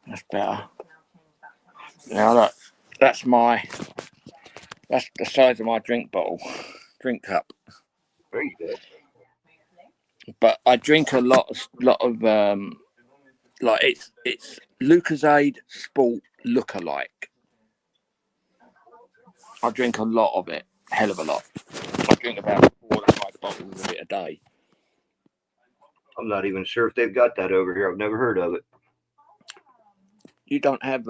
That's better. Now look, that's the size of my drink cup. Very good. But I drink a lot of like it's Lucozade Sport Lookalike. I drink a lot of it, hell of a lot. I drink about 4 to 5 bottles of it a day. I'm not even sure if they've got that over here. I've never heard of it. You don't have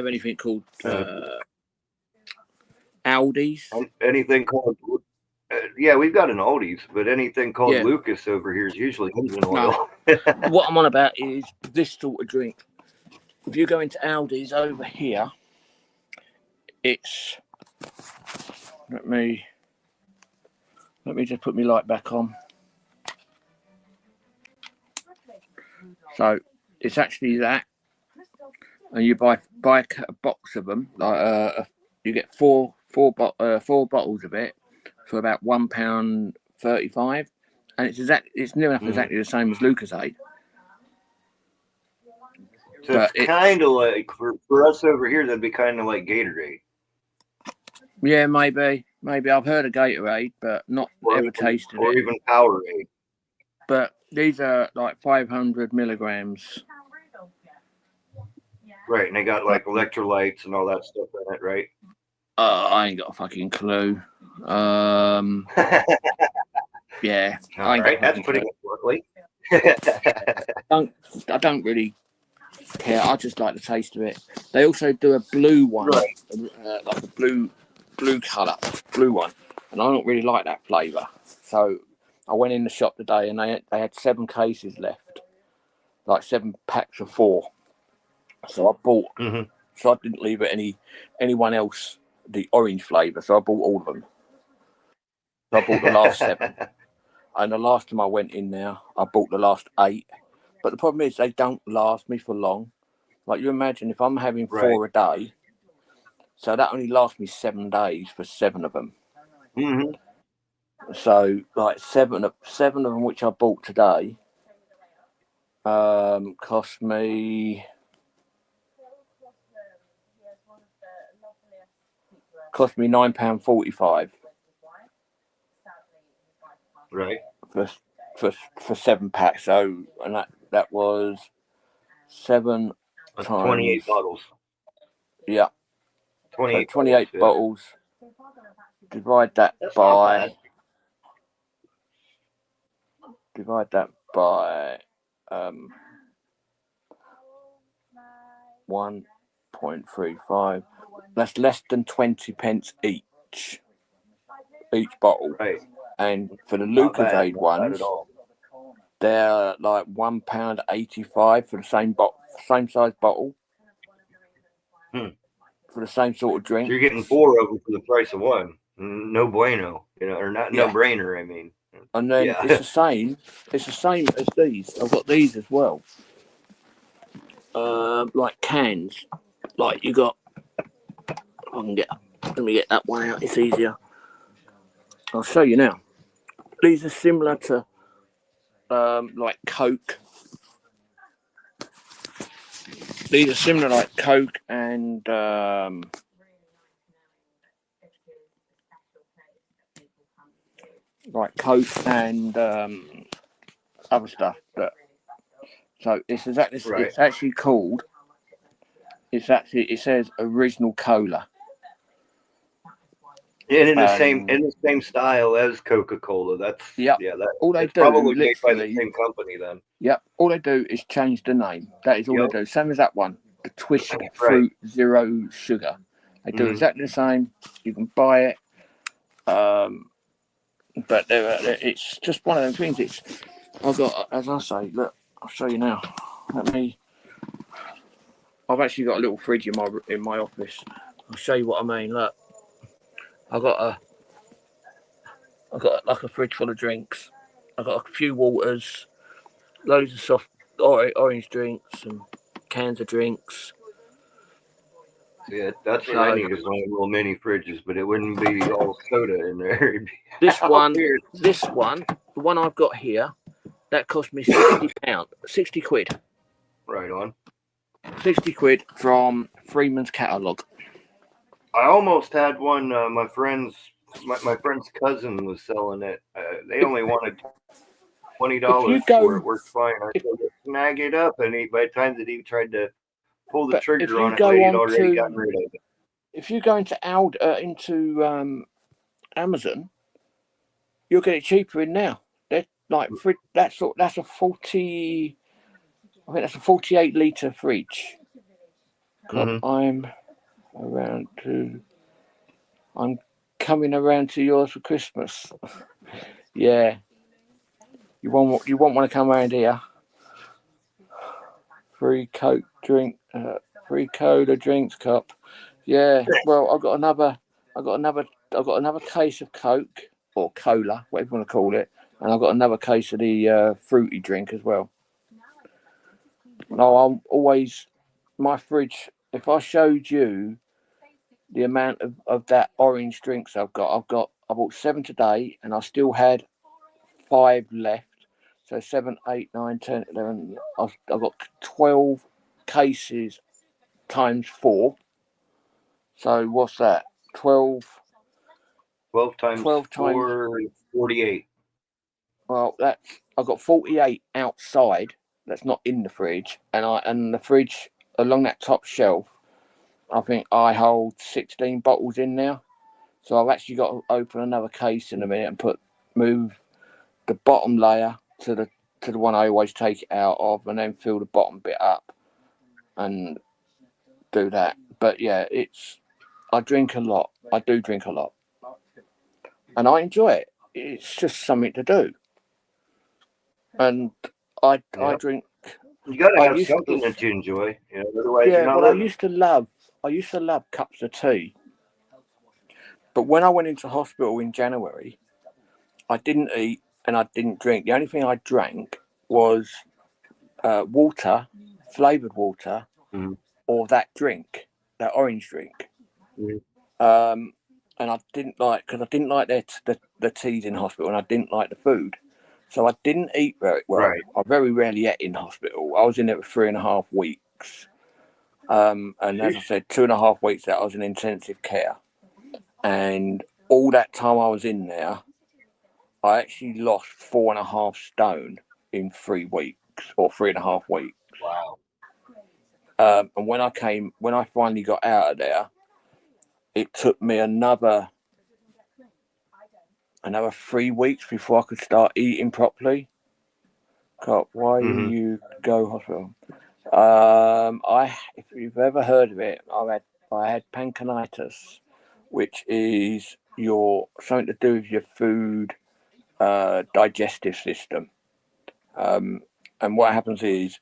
anything called Aldi's? Anything called yeah, we've got an Aldi's, but anything called Lucas over here is usually engine oil. No. What I'm on about is this sort of drink. If you go into Aldi's over here, it's let me just put my light back on. So it's actually that, and you buy a box of them. Like you get four four bottles of it for about £1.35, and it's near enough exactly the same as Lucozade. So But it's kind of like for us over here, that'd be kind of like Gatorade. Yeah, maybe I've heard of Gatorade, but not ever tasted it. Or even Powerade. But these are like 500 milligrams. Right, and they got like electrolytes and all that stuff in it, right? I ain't got a fucking clue. Yeah. All right, that's putting it bluntly. I don't really care. I just like the taste of it. They also do a blue one, Right. like a blue colour, blue one, and I don't really like that flavour. So I went in the shop today, and they had 7 cases left, like 7 packs of 4. So I bought. Mm-hmm. So I didn't leave it anyone else the orange flavour. So I bought all of them. So I bought the last 7. And the last time I went in there, I bought the last 8. But the problem is they don't last me for long. Like, you imagine if I'm having 4 a day, so that only lasts me 7 days for 7 of them. Mm-hmm. So like 7 of them, which I bought today, cost me £9.45. Right. For 7 packs. So, and that was 7 That's times 28 bottles. Yeah. 28, so 28 bottles. Divide that That's by 1.35. That's less than 20 pence each bottle. Right. And for the Lucozade ones, they're like £1.85 for the same size bottle. For the same sort of drink. So you're getting 4 of them for the price of 1. No bueno, or not no brainer. I mean. And then it's the same. It's the same as these. I've got these as well. Like cans. Like you got. Let me get that one out. It's easier. I'll show you now. These are similar to like Coke. These are similar like Coke and other stuff. But so it's exactly. Right. It's actually called. It says original cola. And in the same style as Coca-Cola. That's all they do probably made by the same company then. Yep. All they do is change the name. That is all they do. Same as that one, the Twist Fruit Zero Sugar. They do exactly the same. You can buy it, but it's just one of those things. I've got, as I say, look, I'll show you now. I've actually got a little fridge in my office. I'll show you what I mean. Look. I've got like a fridge full of drinks. I've got a few waters, loads of soft orange drinks and cans of drinks. Yeah, that's what I need is one of the little mini fridges, but it wouldn't be all soda in there. This one, the one I've got here, that cost me £60, 60 quid. Right on. 60 quid from Freeman's Catalogue. I almost had one. My friend's cousin was selling it. They only wanted $20 for it. Worked fine. I said, snag it up, and by the time that he tried to pull the trigger on it, they'd already gotten rid of it. If you go into Amazon, you'll get it cheaper in now. They're like that's a 40. I think that's a 48 litre fridge. I'm coming around to yours for Christmas. Yeah. You won't want to come around here. Free Coke drink, free cola drinks cup. Yeah. Well, I've got another case of Coke or cola, whatever you want to call it, and I've got another case of the fruity drink as well. No, I'm always my fridge. If I showed you the amount of that orange drinks I've got. I bought 7 today, and I still had 5 left. So 7, 8, 9, 10, 11. I've got 12 cases times 4. So what's that? 12. 12 times 12 times 4 is 48. Well, I've got 48 outside. That's not in the fridge, and the fridge along that top shelf. I think I hold 16 bottles in now. So I've actually got to open another case in a minute and move the bottom layer to the one I always take it out of, and then fill the bottom bit up and do that. But yeah, I drink a lot. I do drink a lot, and I enjoy it. It's just something to do, and I drink. You got to I have used something to, that you enjoy. Otherwise you're yeah. not Well, I living. used to love cups of tea, but when I went into hospital in January, I didn't eat and I didn't drink. The only thing I drank was water, flavored water, or that drink, that orange drink. And I didn't like, because I didn't like the teas in hospital, and I didn't like the food, so I didn't eat very well. Right. I very rarely ate in hospital. I was in there for 3.5 weeks, and as I said, 2.5 weeks that I was in intensive care, and all that time I was in there, I actually lost 4.5 stone in 3 weeks or 3.5 weeks. Wow. And when I finally got out of there, it took me another 3 weeks before I could start eating properly. Why you go hospital? If you've ever heard of it, I had pancreatitis, which is something to do with your food digestive system. And what happens is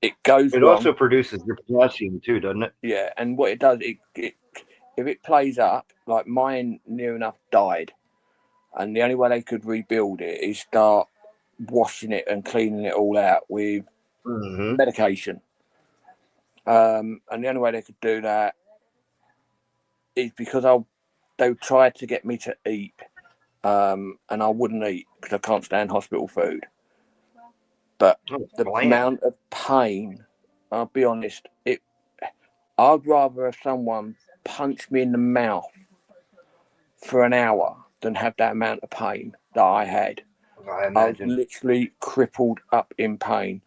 it goes It wrong. also produces your potassium too, doesn't it? Yeah, and what it does, if it plays up, like mine near enough died, and the only way they could rebuild it is start washing it and cleaning it all out with medication. And the only way they could do that is because they tried to get me to eat, and I wouldn't eat because I can't stand hospital food. But the amount of pain, I'll be honest, I'd rather have someone punch me in the mouth for an hour than have that amount of pain that I had. I was literally crippled up in pain.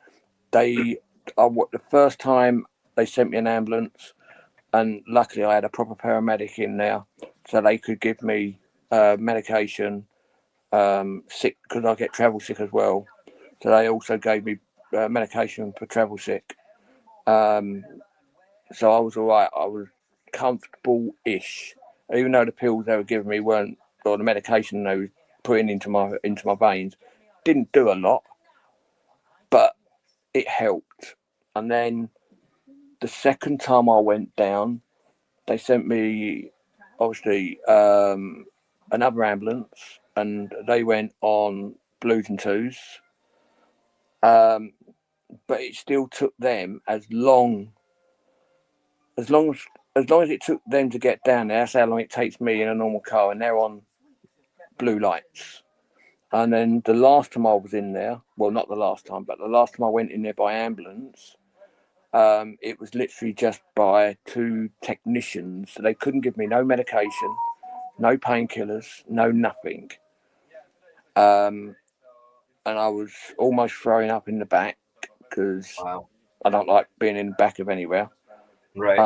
The first time they sent me an ambulance, and luckily I had a proper paramedic in there, so they could give me medication, sick, because I get travel sick as well. So they also gave me medication for travel sick. So I was all right. I was comfortable-ish, even though the pills they were giving me weren't, or the medication they were putting into my veins didn't do a lot, but it helped. And then the second time I went down, they sent me, obviously, another ambulance, and they went on Blues and Twos. But it still took them as long as it took them to get down there. That's how long it takes me in a normal car, and they're on blue lights. And then the last time I was in there, well, not the last time, but the last time I went in there by ambulance, it was literally just by 2 technicians. So they couldn't give me no medication, no painkillers, no nothing. And I was almost throwing up in the back because I don't like being in the back of anywhere. Right.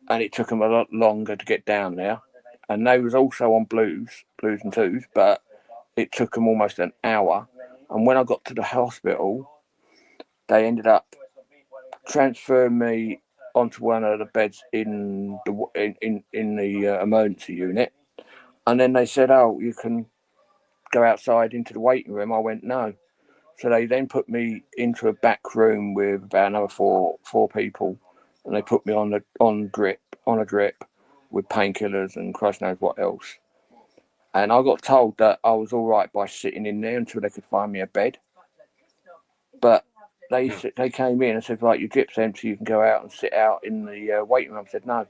And it took them a lot longer to get down there. And they was also on Blues and Twos, but it took them almost an hour. And when I got to the hospital, they ended up transferring me onto one of the beds in the emergency unit. And then they said, "Oh, you can go outside into the waiting room." I went, "No." So they then put me into a back room with about another four people, and they put me on a drip with painkillers and Christ knows what else. And I got told that I was all right by sitting in there until they could find me a bed. But they came in and said, "Right, your drip's empty. You can go out and sit out in the waiting room." I said, "No,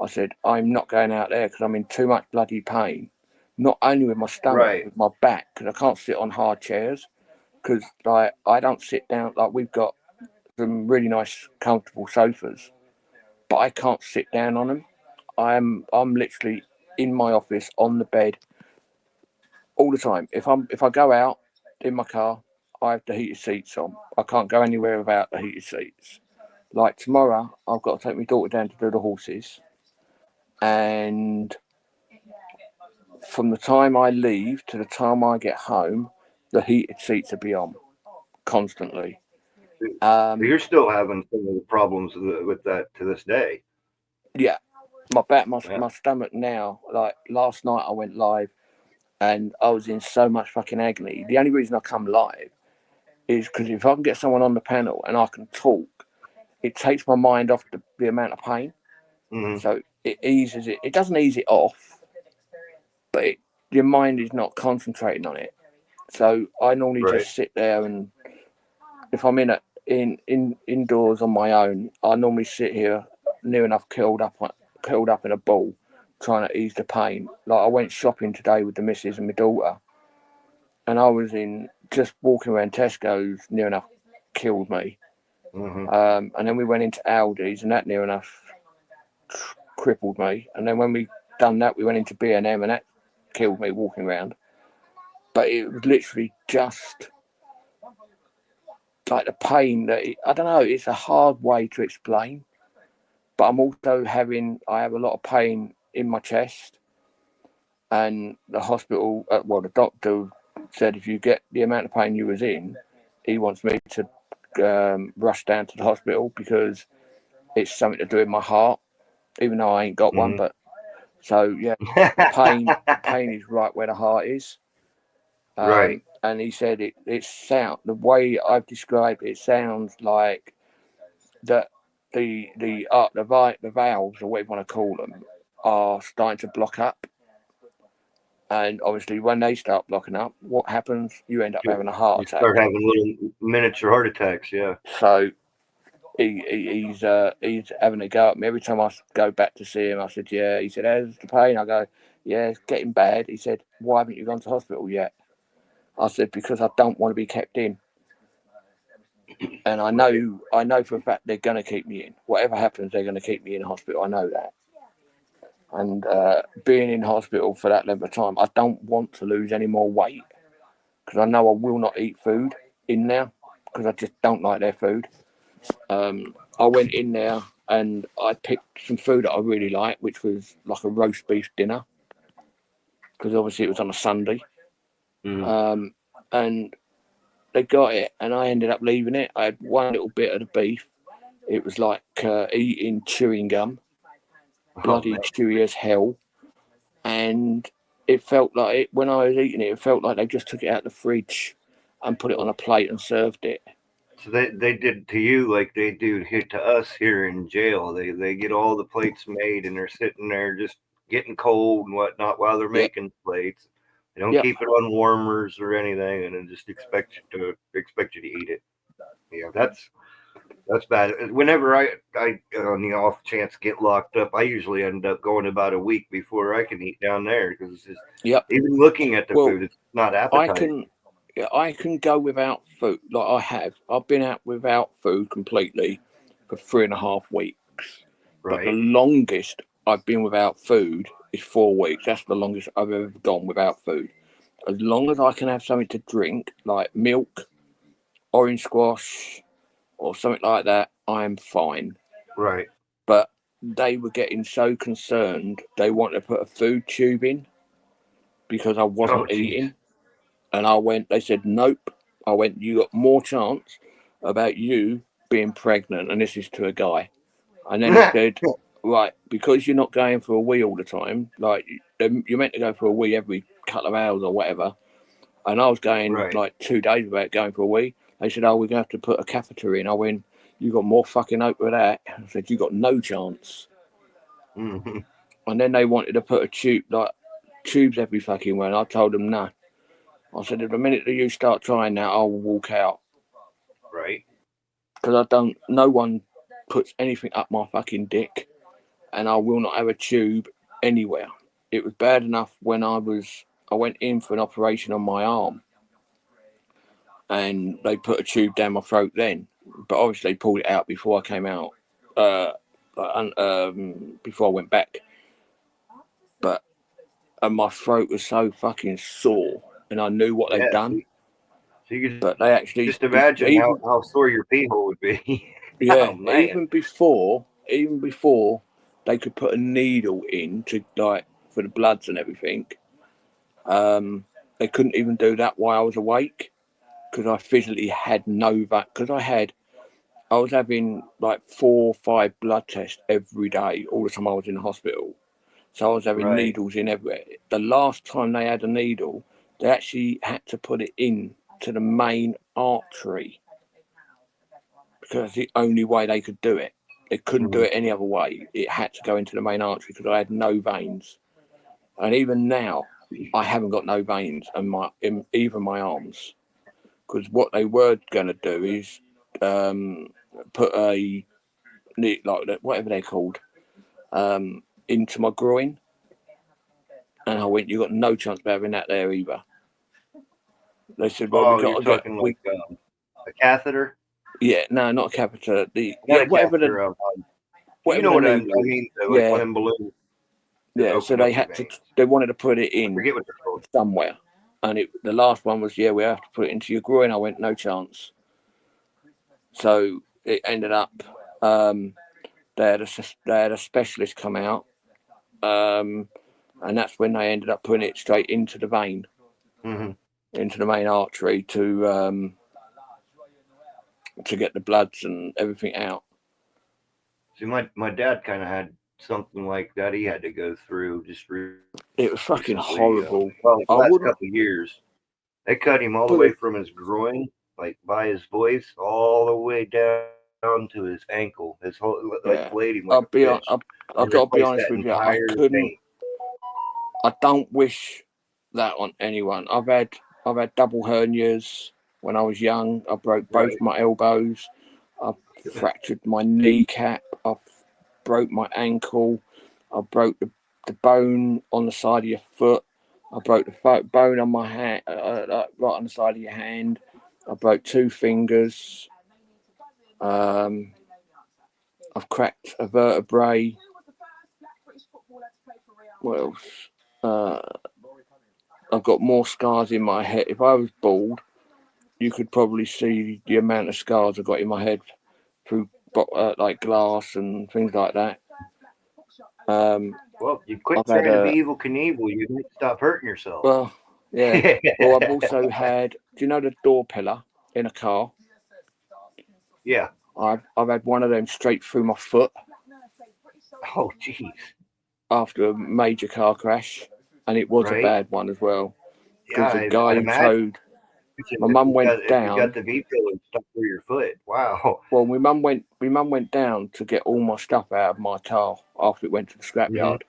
I said, I'm not going out there because I'm in too much bloody pain. Not only with my stomach, Right. with my back, because I can't sit on hard chairs. Because like I don't sit down. Like we've got some really nice, comfortable sofas, but I can't sit down on them. I'm literally in my office on the bed all the time. If I go out in my car, I have the heated seats on. I can't go anywhere without the heated seats. Like tomorrow, I've got to take my daughter down to do the horses, and from the time I leave to the time I get home, the heated seats will be on constantly. So you're still having some of the problems with that to this day. Yeah, my back, Yeah. my stomach now. Like last night, I went live, and I was in so much fucking agony. The only reason I come live is because if I can get someone on the panel and I can talk, it takes my mind off the amount of pain. Mm-hmm. So it eases it. It doesn't ease it off, but your mind is not concentrating on it. So I normally Right. just sit there, and if I'm indoors on my own, I normally sit here near enough curled up in a ball, trying to ease the pain. Like I went shopping today with the missus and my daughter, and I was in just walking around Tesco's near enough killed me. Mm-hmm. And then we went into Aldi's, and that near enough crippled me. And then when we done that, we went into B&M, and that killed me walking around. But it was literally just like the pain that I don't know. It's a hard way to explain. But I'm also I have a lot of pain in my chest, and the hospital, the doctor said if you get the amount of pain you was in, he wants me to rush down to the hospital because it's something to do with my heart, even though I ain't got one. Mm-hmm. But so yeah, the pain is right where the heart is. Right. And he said the way I've described it sounds like that the valves, or whatever you want to call them, are starting to block up. And obviously, when they start blocking up, what happens? You end up having a heart You attack. start having little miniature heart attacks. Yeah. So he's having a go at me every time I go back to see him. I said, "Yeah." He said, "How's the pain?" I go, "Yeah, it's getting bad." He said, "Why haven't you gone to hospital yet?" I said, "Because I don't want to be kept in." And I know for a fact they're going to keep me in. Whatever happens, they're going to keep me in hospital. I know that. And being in hospital for that length of time, I don't want to lose any more weight because I know I will not eat food in there because I just don't like their food. I went in there and I picked some food that I really like, which was like a roast beef dinner because obviously it was on a Sunday. Mm-hmm. And they got it, and I ended up leaving it. I had one little bit of the beef. It was like eating chewing gum, bloody chewy as hell. And it felt like when I was eating it, it felt like they just took it out of the fridge and put it on a plate and served it. So they did to you like they do here to us here in jail. They get all the plates made and they're sitting there just getting cold and whatnot while they're making plates. They don't keep it on warmers or anything, and then just expect you to eat it. Yeah, that's bad. Whenever I on the off chance get locked up, I usually end up going about a week before I can eat down there because it's just even looking at the food, it's not appetizing. I can go without food. Like I've been out without food completely for 3.5 weeks. But the longest I've been without food is 4 weeks. That's the longest I've ever gone without food. As long as I can have something to drink, like milk, orange squash, or something like that, I'm fine. Right. But they were getting so concerned, they wanted to put a food tube in because I wasn't eating. And they said, nope. I went, you got more chance about you being pregnant. And this is to a guy. And then he said, right, because you're not going for a wee all the time, like you're meant to go for a wee every couple of hours or whatever. And I was going like 2 days without going for a wee. They said, oh, we're going to have to put a catheter in. I went, you got more fucking hope with that. I said, you got no chance. Mm-hmm. And then they wanted to put tubes every fucking way. And I told them, no. I said, the minute that you start trying that, I'll walk out. Right. Because no one puts anything up my fucking dick. and I will not have a tube anywhere. It was bad enough when I went in for an operation on my arm, and they put a tube down my throat then. But obviously, they pulled it out before I came out, before I went back. But and my throat was so fucking sore, and I knew what they'd done. So you could but they actually just imagine how sore your pee hole would be. Yeah, Oh, even before they could put a needle in to like for the bloods and everything. They couldn't even do that while I was awake because I physically had no because I was having like 4 or 5 blood tests every day all the time I was in the hospital. So I was having needles in everywhere. The last time they had a needle, they actually had to put it in to the main artery because it's the only way they could do it. They couldn't do it any other way. It had to go into the main artery because I had no veins. And even now, I haven't got no veins in either my arms. Because what they were going to do is put a, like whatever they're called, into my groin. And I went, you got no chance of having that there either. They said, well, we got to get a catheter. Yeah, no, not a catheter. Whatever you know what I mean. Like one in balloon. Yeah, so they had to. They wanted to put it in somewhere, and the last one was, we have to put it into your groin. I went, no chance. So it ended up. They had a specialist come out, and that's when they ended up putting it straight into the vein, into the main artery to get the bloods and everything out. See, my dad kind of had something like that. He had to go through it was fucking horrible. Well, the last couple of years, they cut him all the way from his groin, like by his voice, all the way down to his ankle. His whole laid him like I've got to be honest with you. I couldn't. I don't wish that on anyone. I've had double hernias when I was young. I broke both my elbows. I fractured my kneecap. I broke my ankle. I broke the bone on the side of your foot. I broke the bone on my hand, right on the side of your hand. I broke 2 fingers. I've cracked a vertebrae. What else? I've got more scars in my head. If I was bald, you could probably see the amount of scars I've got in my head through like glass and things like that. Well, you quit trying to be Evel Knievel. You need to stop hurting yourself. Well, yeah. Well, I've also had. Do you know the door pillar in a car? Yeah. I've had one of them straight through my foot. Oh, jeez. After a major car crash, and it was a bad one as well. Because the guy towed. My mum went down. You got the V-pillar stuck through your foot. Wow. Well, my mum went down to get all my stuff out of my car after it went to the scrapyard.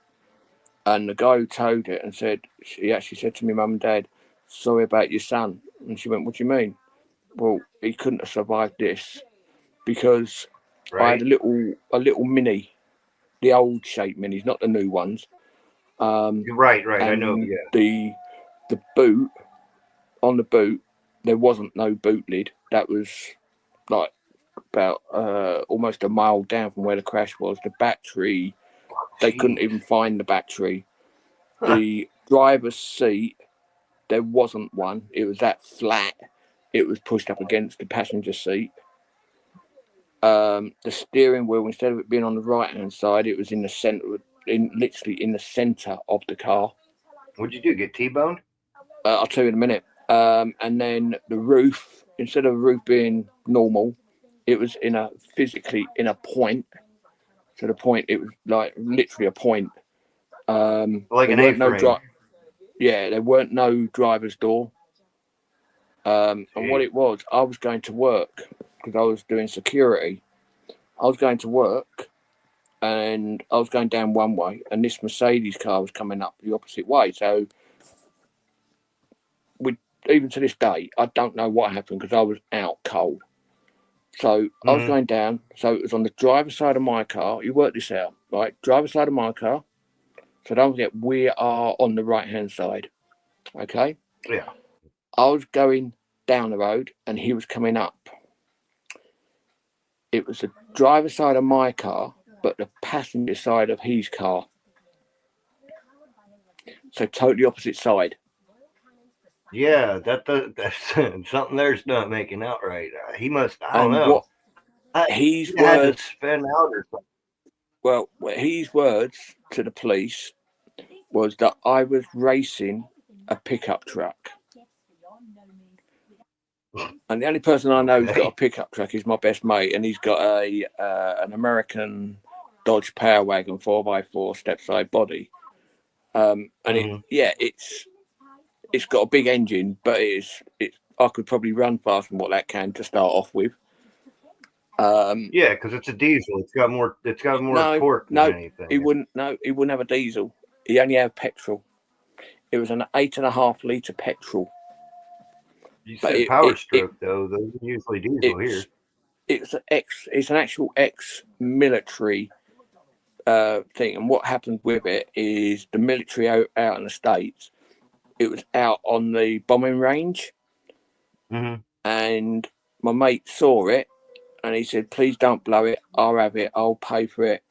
And the guy who towed it and he actually said to me, Mum and Dad, sorry about your son. And she went, what do you mean? Well, he couldn't have survived this because I had a little mini, the old shape minis, not the new ones. Right. I know. Yeah. The boot, on the boot, there wasn't no boot lid. That was like about almost a mile down from where the crash was. The battery, they couldn't even find the battery. The driver's seat, there wasn't one. It was that flat. It was pushed up against the passenger seat. The steering wheel, instead of it being on the right hand side, it was in the center, literally in the center of the car. What'd you do? Get T-boned? I'll tell you in a minute. And then the roof, instead of the roof being normal, it was physically in a point. To the point, it was like literally a point. Like an A-frame. There weren't no driver's door. And what it was, I was going to work because I was doing security. I was going to work and I was going down one way, and this Mercedes car was coming up the opposite way. So even to this day, I don't know what happened because I was out cold. So I was going down. So it was on the driver's side of my car. You work this out. right? Driver side of my car. So don't forget, we are on the right-hand side. Okay? Yeah. I was going down the road and he was coming up. It was the driver side of my car, but the passenger side of his car. So totally opposite side. Yeah, that's something there's not making out right. He must, I don't And know. what his He had to words, spin out or something. well, his words to the police was that I was racing a pickup truck. And the only person I know who's got a pickup truck is my best mate, and he's got an American Dodge Power Wagon 4x4 step side body. And it's got a big engine, but it's I could probably run faster than what that can to start off with. Yeah, because it's a diesel. It's got more torque than anything. He wouldn't have a diesel. He only had petrol. It was an 8.5 litre petrol. You said Power Stroke though. Those are usually diesel here. It's an actual ex-military thing, and what happened with it is the military out in the States. It was out on the bombing range, and my mate saw it, and he said, "Please don't blow it. I'll have it. I'll pay for it.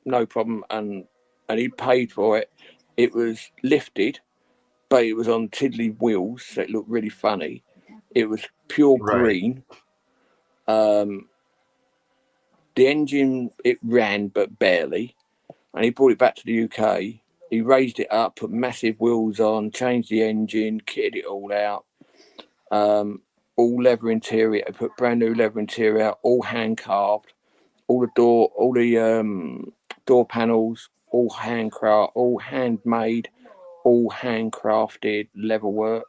No problem." And he paid for it. It was lifted, but it was on tiddly wheels, so it looked really funny. It was pure green. The engine, it ran, but barely. And he brought it back to the UK. He raised it up, put massive wheels on, changed the engine, kitted it all out. All leather interior. I put brand new leather interior out, all hand carved. All the door panels, all handcraft, all handmade, all handcrafted leather work.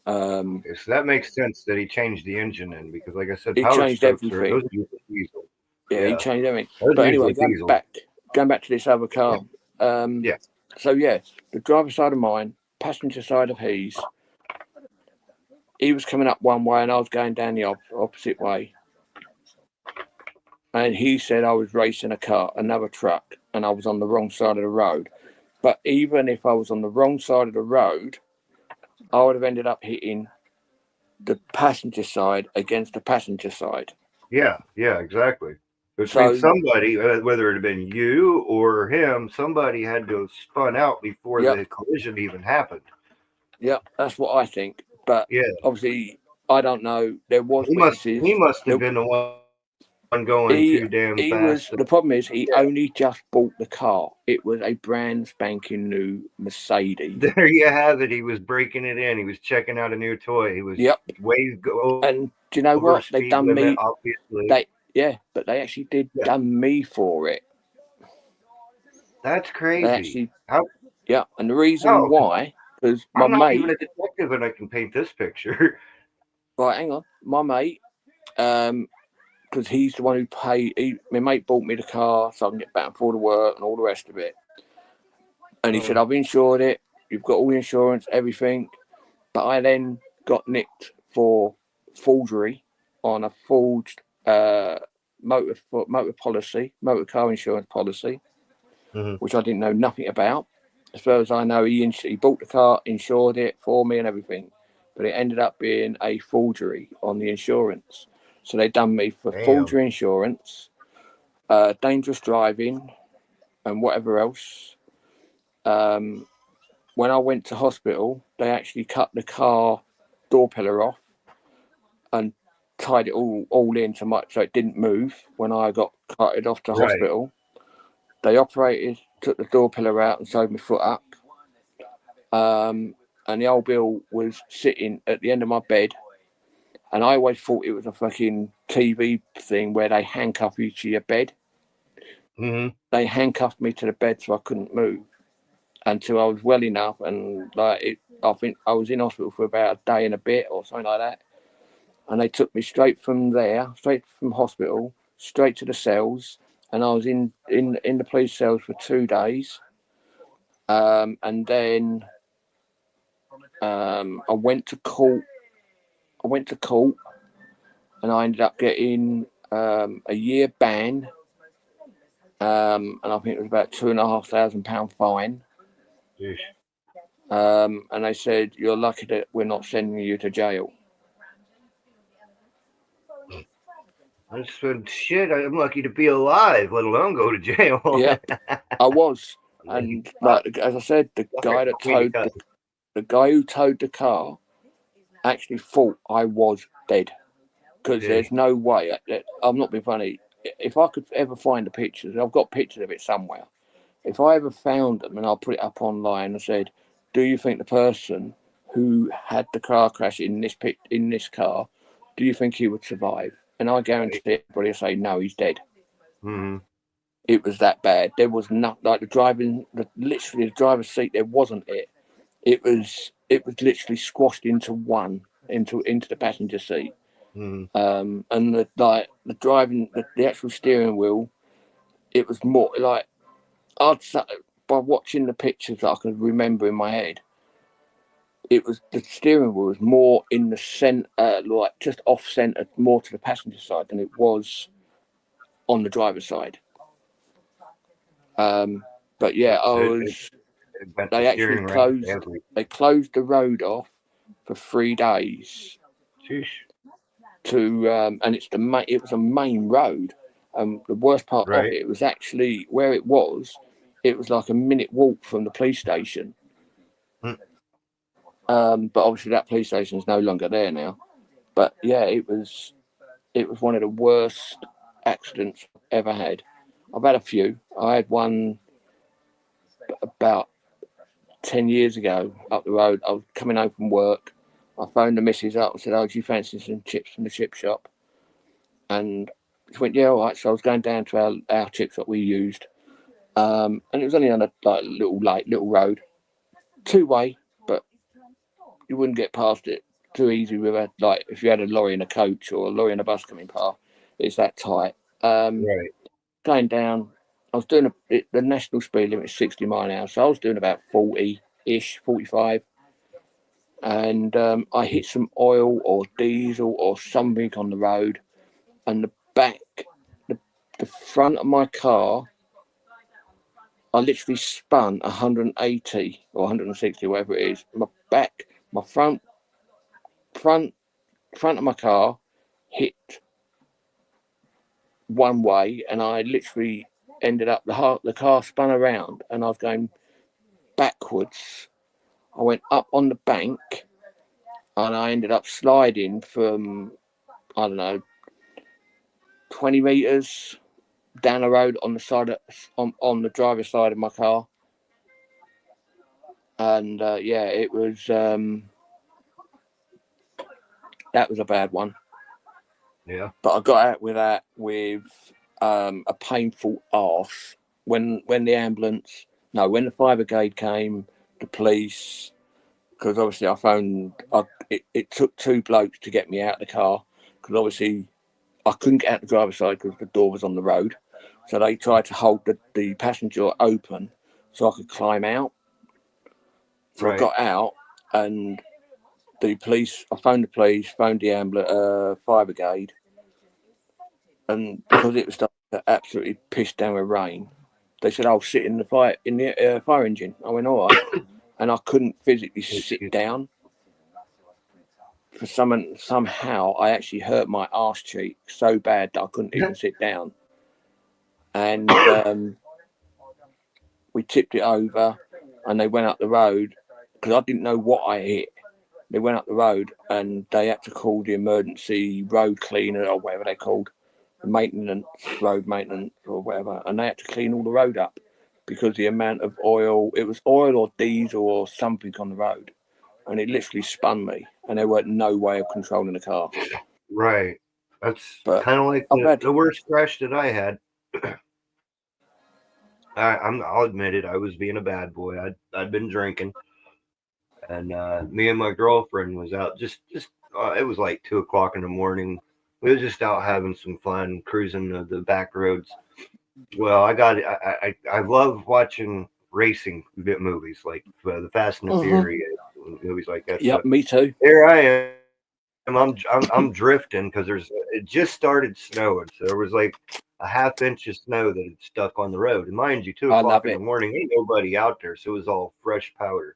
So that makes sense that he changed the engine in, because, like I said, he changed everything. Those are usually diesel. Yeah, he changed everything. But anyway, going back to this other car. So yeah, the driver's side of mine, passenger side of his. He was coming up one way and I was going down the opposite way. And he said I was racing another truck, and I was on the wrong side of the road. But even if I was on the wrong side of the road, I would have ended up hitting the passenger side against the passenger side. Yeah, exactly. Which means somebody, whether it had been you or him, somebody had to have spun out before the collision even happened. Yeah, that's what I think. But obviously, I don't know. There was witnesses. He must have been the one going too damn fast. The problem is he only just bought the car. It was a brand spanking new Mercedes. There you have it. He was breaking it in. He was checking out a new toy. He was way go. And do you know what? They've done me. Obviously. But they actually did done me for it. That's crazy. And the reason why, because my mate. I'm not even a detective, and I can paint this picture. Right, hang on. My mate, because he's the one who paid. My mate bought me the car so I can get back and forth to work and all the rest of it. And he said, "I've insured it. You've got all the insurance, everything." But I then got nicked for forgery on a forged motor car insurance policy, which I didn't know nothing about. As far as I know, he bought the car, insured it for me and everything, but it ended up being a forgery on the insurance. So they done me for forgery insurance, dangerous driving, and whatever else. When I went to hospital, they actually cut the car door pillar off and tied it all in so it didn't move. When I got carted off to hospital, they operated, took the door pillar out and sewed my foot up. And the old Bill was sitting at the end of my bed, and I always thought it was a fucking TV thing where they handcuff you to your bed. They handcuffed me to the bed so I couldn't move until I was well enough, and I think I was in hospital for about a day and a bit or something like that. And they took me straight from hospital, straight to the cells, and I was in the police cells for 2 days. And then I went to court. And I ended up getting a year ban and I think it was about £2,500 fine. Jeez. And they said, "You're lucky that we're not sending you to jail." I said, "Shit, I'm lucky to be alive, let alone go to jail." Yeah, I was, and like as I said, the guy who towed the car actually thought I was dead, because there's no way. I'm not being funny. If I could ever find the pictures, I've got pictures of it somewhere. If I ever found them and I'll put it up online and said, "Do you think the person who had the car crash in this car, do you think he would survive?" And I guarantee everybody will say, "No, he's dead." Mm-hmm. It was that bad. There was not like literally the driver's seat. There wasn't it. It was literally squashed into the passenger seat. Mm-hmm. And the actual steering wheel, it was more like by watching the pictures that I can remember in my head, it was the steering wheel was more in the center, like just off center, more to the passenger side than it was on the driver's side. But yeah, they actually closed the road off for 3 days. Jeez. And it was a main road. The worst part of it was actually where it was like a minute walk from the police station. But obviously that police station is no longer there now. But yeah, it was one of the worst accidents I've ever had. I've had a few. I had one about 10 years ago up the road. I was coming home from work. I phoned the missus up and said, "Oh, do you fancy some chips from the chip shop?" And she went, "Yeah, all right." So I was going down to our chip shop we used. And it was only on a little road, 2-way, but you wouldn't get past it too easy with if you had a lorry and a coach or a lorry and a bus coming past. It's that tight. Going down, I was doing the national speed limit is 60 miles an hour, so I was doing about 40-ish, 45. And I hit some oil or diesel or something on the road, and the front of my car, I literally spun 180 or 160, whatever it is. My front of my car hit one way, and I literally ended up the car spun around, and I was going backwards. I went up on the bank, and I ended up sliding from, I don't know, 20 meters down the road on the side on the driver's side of my car. And yeah, it was that was a bad one. Yeah. But I got out with that with a painful arse when the fire brigade came, the police, because obviously it took 2 blokes to get me out of the car, because obviously I couldn't get out the driver's side because the door was on the road. So they tried to hold the passenger door open so I could climb out. So I got out, and I phoned the police, phoned the ambulance, fire brigade, and because it was starting to absolutely piss down with rain, they said, "I'll sit in the fire engine." I went, "All right," and I couldn't physically sit down. Somehow I actually hurt my arse cheek so bad that I couldn't even sit down. And we tipped it over, and they went up the road because I didn't know what I hit. They went up the road, and they had to call the emergency road cleaner or whatever they're called, road maintenance or whatever, and they had to clean all the road up because the amount of oil, it was oil or diesel or something on the road, and it literally spun me, and there wasn't no way of controlling the car. Right. That's kind of like the worst crash that I had. I'll admit it. I was being a bad boy. I'd been drinking, and me and my girlfriend was out. It was like 2:00 in the morning. We were just out having some fun, cruising the back roads. Well, I love watching racing movies like the Fast and the Furious movies like that. Yep, me too. Here I am. I'm drifting because it just started snowing, so there was like a half inch of snow that had stuck on the road. And mind you, 2 o'clock in the morning, ain't nobody out there, so it was all fresh powder.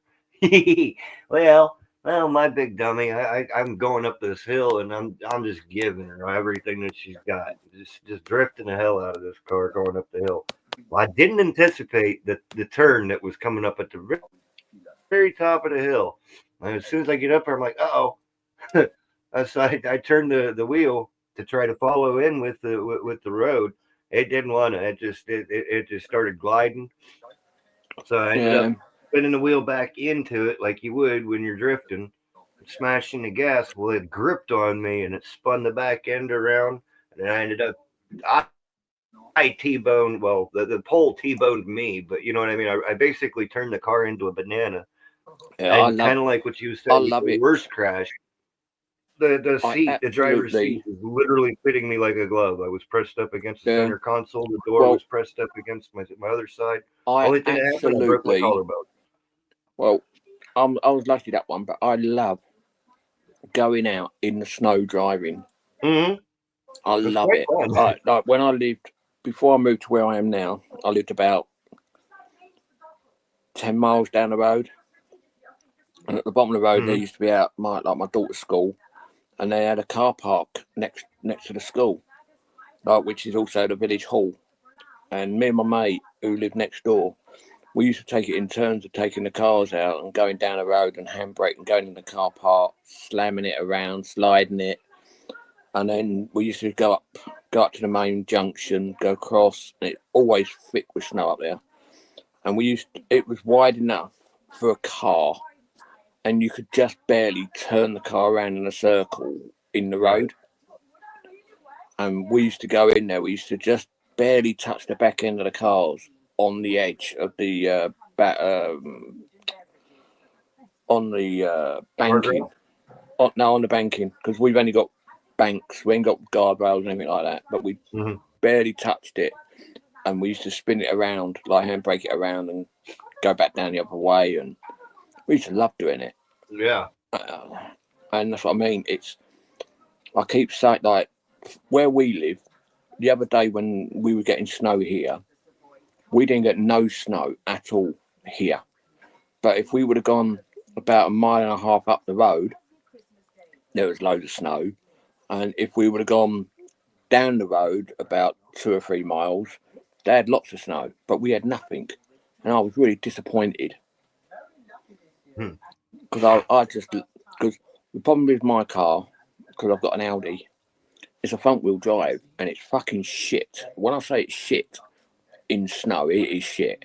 well, well, my big dummy, I'm going up this hill and I'm just giving her everything that she's got, just drifting the hell out of this car going up the hill. Well, I didn't anticipate the turn that was coming up at the very top of the hill. And as soon as I get up there, I'm like, oh. So I turned the wheel to try to follow in with the road. It didn't want to. It just started gliding. So I ended up spinning the wheel back into it like you would when you're drifting, smashing the gas. Well, it gripped on me and it spun the back end around, and I ended up. I T-boned. Well, the pole T-boned me, but you know what I mean. I basically turned the car into a banana. Yeah, and kind of like what you said, I love the it. worst crash. The driver's seat was literally fitting me like a glove. I was pressed up against the center console. The door was pressed up against my other side. Only thing that happened, I broke my collarbone. Well, I was lucky that one, but I love going out in the snow driving. Mm-hmm. I love it. Like when I lived, before I moved to where I am now, I lived about 10 miles down the road. And at the bottom of the road, there used to be out my daughter's school, and they had a car park next to the school, which is also the village hall. And me and my mate, who lived next door, we used to take it in turns of taking the cars out and going down the road and handbrake and going in the car park, slamming it around, sliding it. And then we used to go up to the main junction, go across, and it's always thick with snow up there. And it was wide enough for a car, and you could just barely turn the car around in a circle in the road. And we used to go in there, we used to just barely touch the back end of the cars on the edge of the on the banking. On the banking, because we've only got banks, we ain't got guardrails or anything like that, but we barely touched it, and we used to spin it around, like handbrake it around and go back down the other way, and we used to love doing it. Yeah. And that's what I mean. I keep saying, like, where we live, the other day when we were getting snow here, we didn't get no snow at all here. But if we would have gone about 1.5 miles up the road, there was loads of snow. And if we would have gone down the road about 2 or 3 miles, they had lots of snow, but we had nothing. And I was really disappointed. Because because the problem with my car, because I've got an Audi, it's a front wheel drive and it's fucking shit. When I say it's shit in snow, it is shit.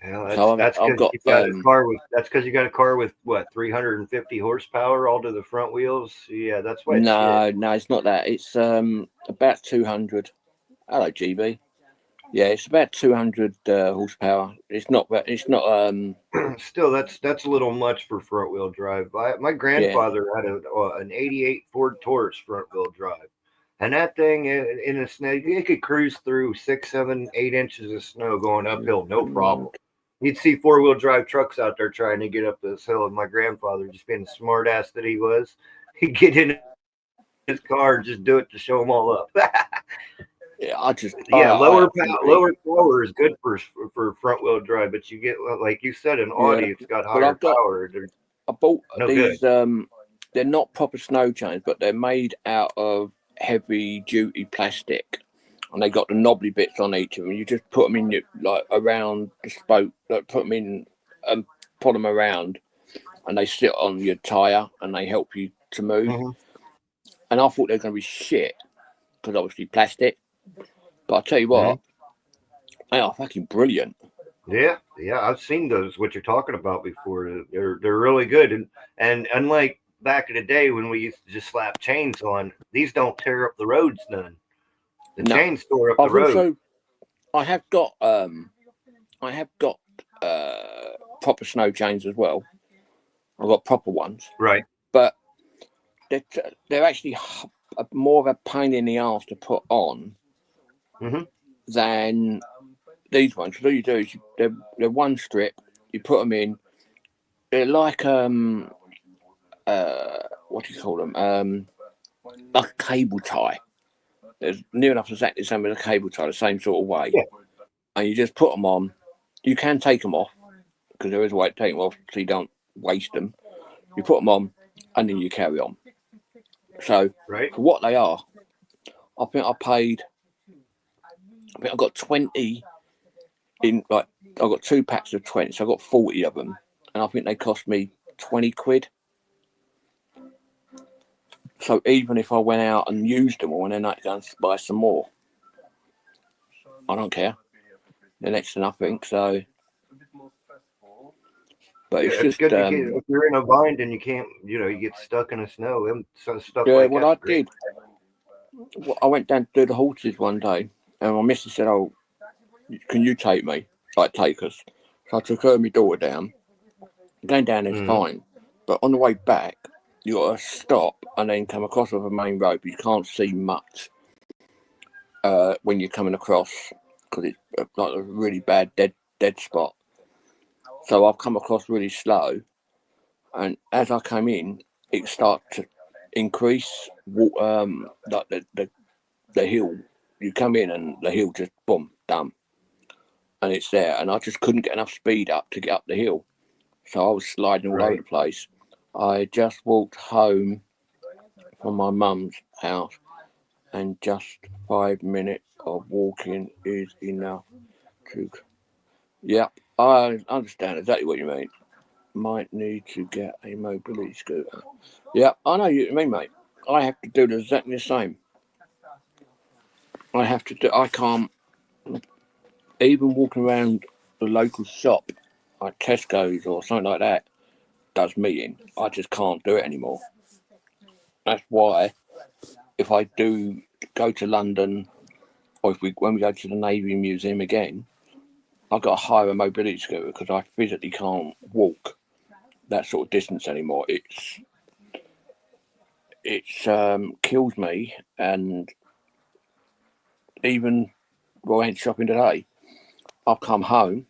Yeah, that's because you got a car with. That's because you got a car with what 350 horsepower all to the front wheels. Yeah, that's why. No, it's not that. It's about 200. Hello, GB. Yeah, it's about 200 horsepower. It's not. Still, that's a little much for front wheel drive. My grandfather had an '88 Ford Taurus front wheel drive, and that thing in the snow, it could cruise through 6, 7, 8 inches of snow going uphill, no problem. You'd see 4-wheel drive trucks out there trying to get up this hill, and my grandfather, just being the smart ass that he was, he'd get in his car and just do it to show them all up. Lower power is good for front wheel drive, but you get, like you said, an Audi, it's got higher power. I bought these. They're not proper snow chains, but they're made out of heavy duty plastic, and they got the knobbly bits on each of them. You just put them in around the spoke, put them in and pull them around, and they sit on your tire and they help you to move. And I thought they were going to be shit because obviously plastic. But I'll tell you what, they are fucking brilliant. Yeah, I've seen those. What you're talking about before, they're really good, and unlike back in the day when we used to just slap chains on, these don't tear up the roads none. The chains store up the road. Also, I have got proper snow chains as well. I've got proper ones, right? But they're actually more of a pain in the ass to put on than these ones. What you do is they're one strip. You put them in. They're like what do you call them? Like a cable tie. There's near enough exactly the same as a cable tie, the same sort of way. Yeah. And you just put them on. You can take them off because there is a way to take them off so you don't waste them. You put them on and then you carry on. So Right. for what they are, I think I got 20 in, like, I got 2 packs of 20, so I got 40 of them, and I think they cost me 20 quid. So even if I went out and used them all and then I go and buy some more, I don't care. They're next to nothing. So, but it's just good to get, if you're in a bind and you can't, you get stuck in the snow. Them stuff yeah. like What that's I great. did, I went down to do the horses one day, and my missus said, "Oh, can you take me? Like, take us." So I took her and my daughter down. Going down is fine, but on the way back, you got to stop and then come across with a main road. But you can't see much when you're coming across because it's like a really bad dead spot. So I've come across really slow, and as I came in, it started to increase. Like the hill, you come in and the hill just boom done, and it's there, and I just couldn't get enough speed up to get up the hill, so I was sliding all over the place. I just walked home from my mum's house, and just 5 minutes of walking is enough to. Yeah, I understand exactly what you mean. Might need to get a mobility scooter. Yeah, I know what you mean, mate. I have to do exactly the same. I can't, even walking around the local shop, like Tesco's or something like that, does me in. I just can't do it anymore. That's why, if I do go to London, or when we go to the Navy Museum again, I've got to hire a mobility scooter because I physically can't walk that sort of distance anymore. It's kills me. And even when I went shopping today, I've come home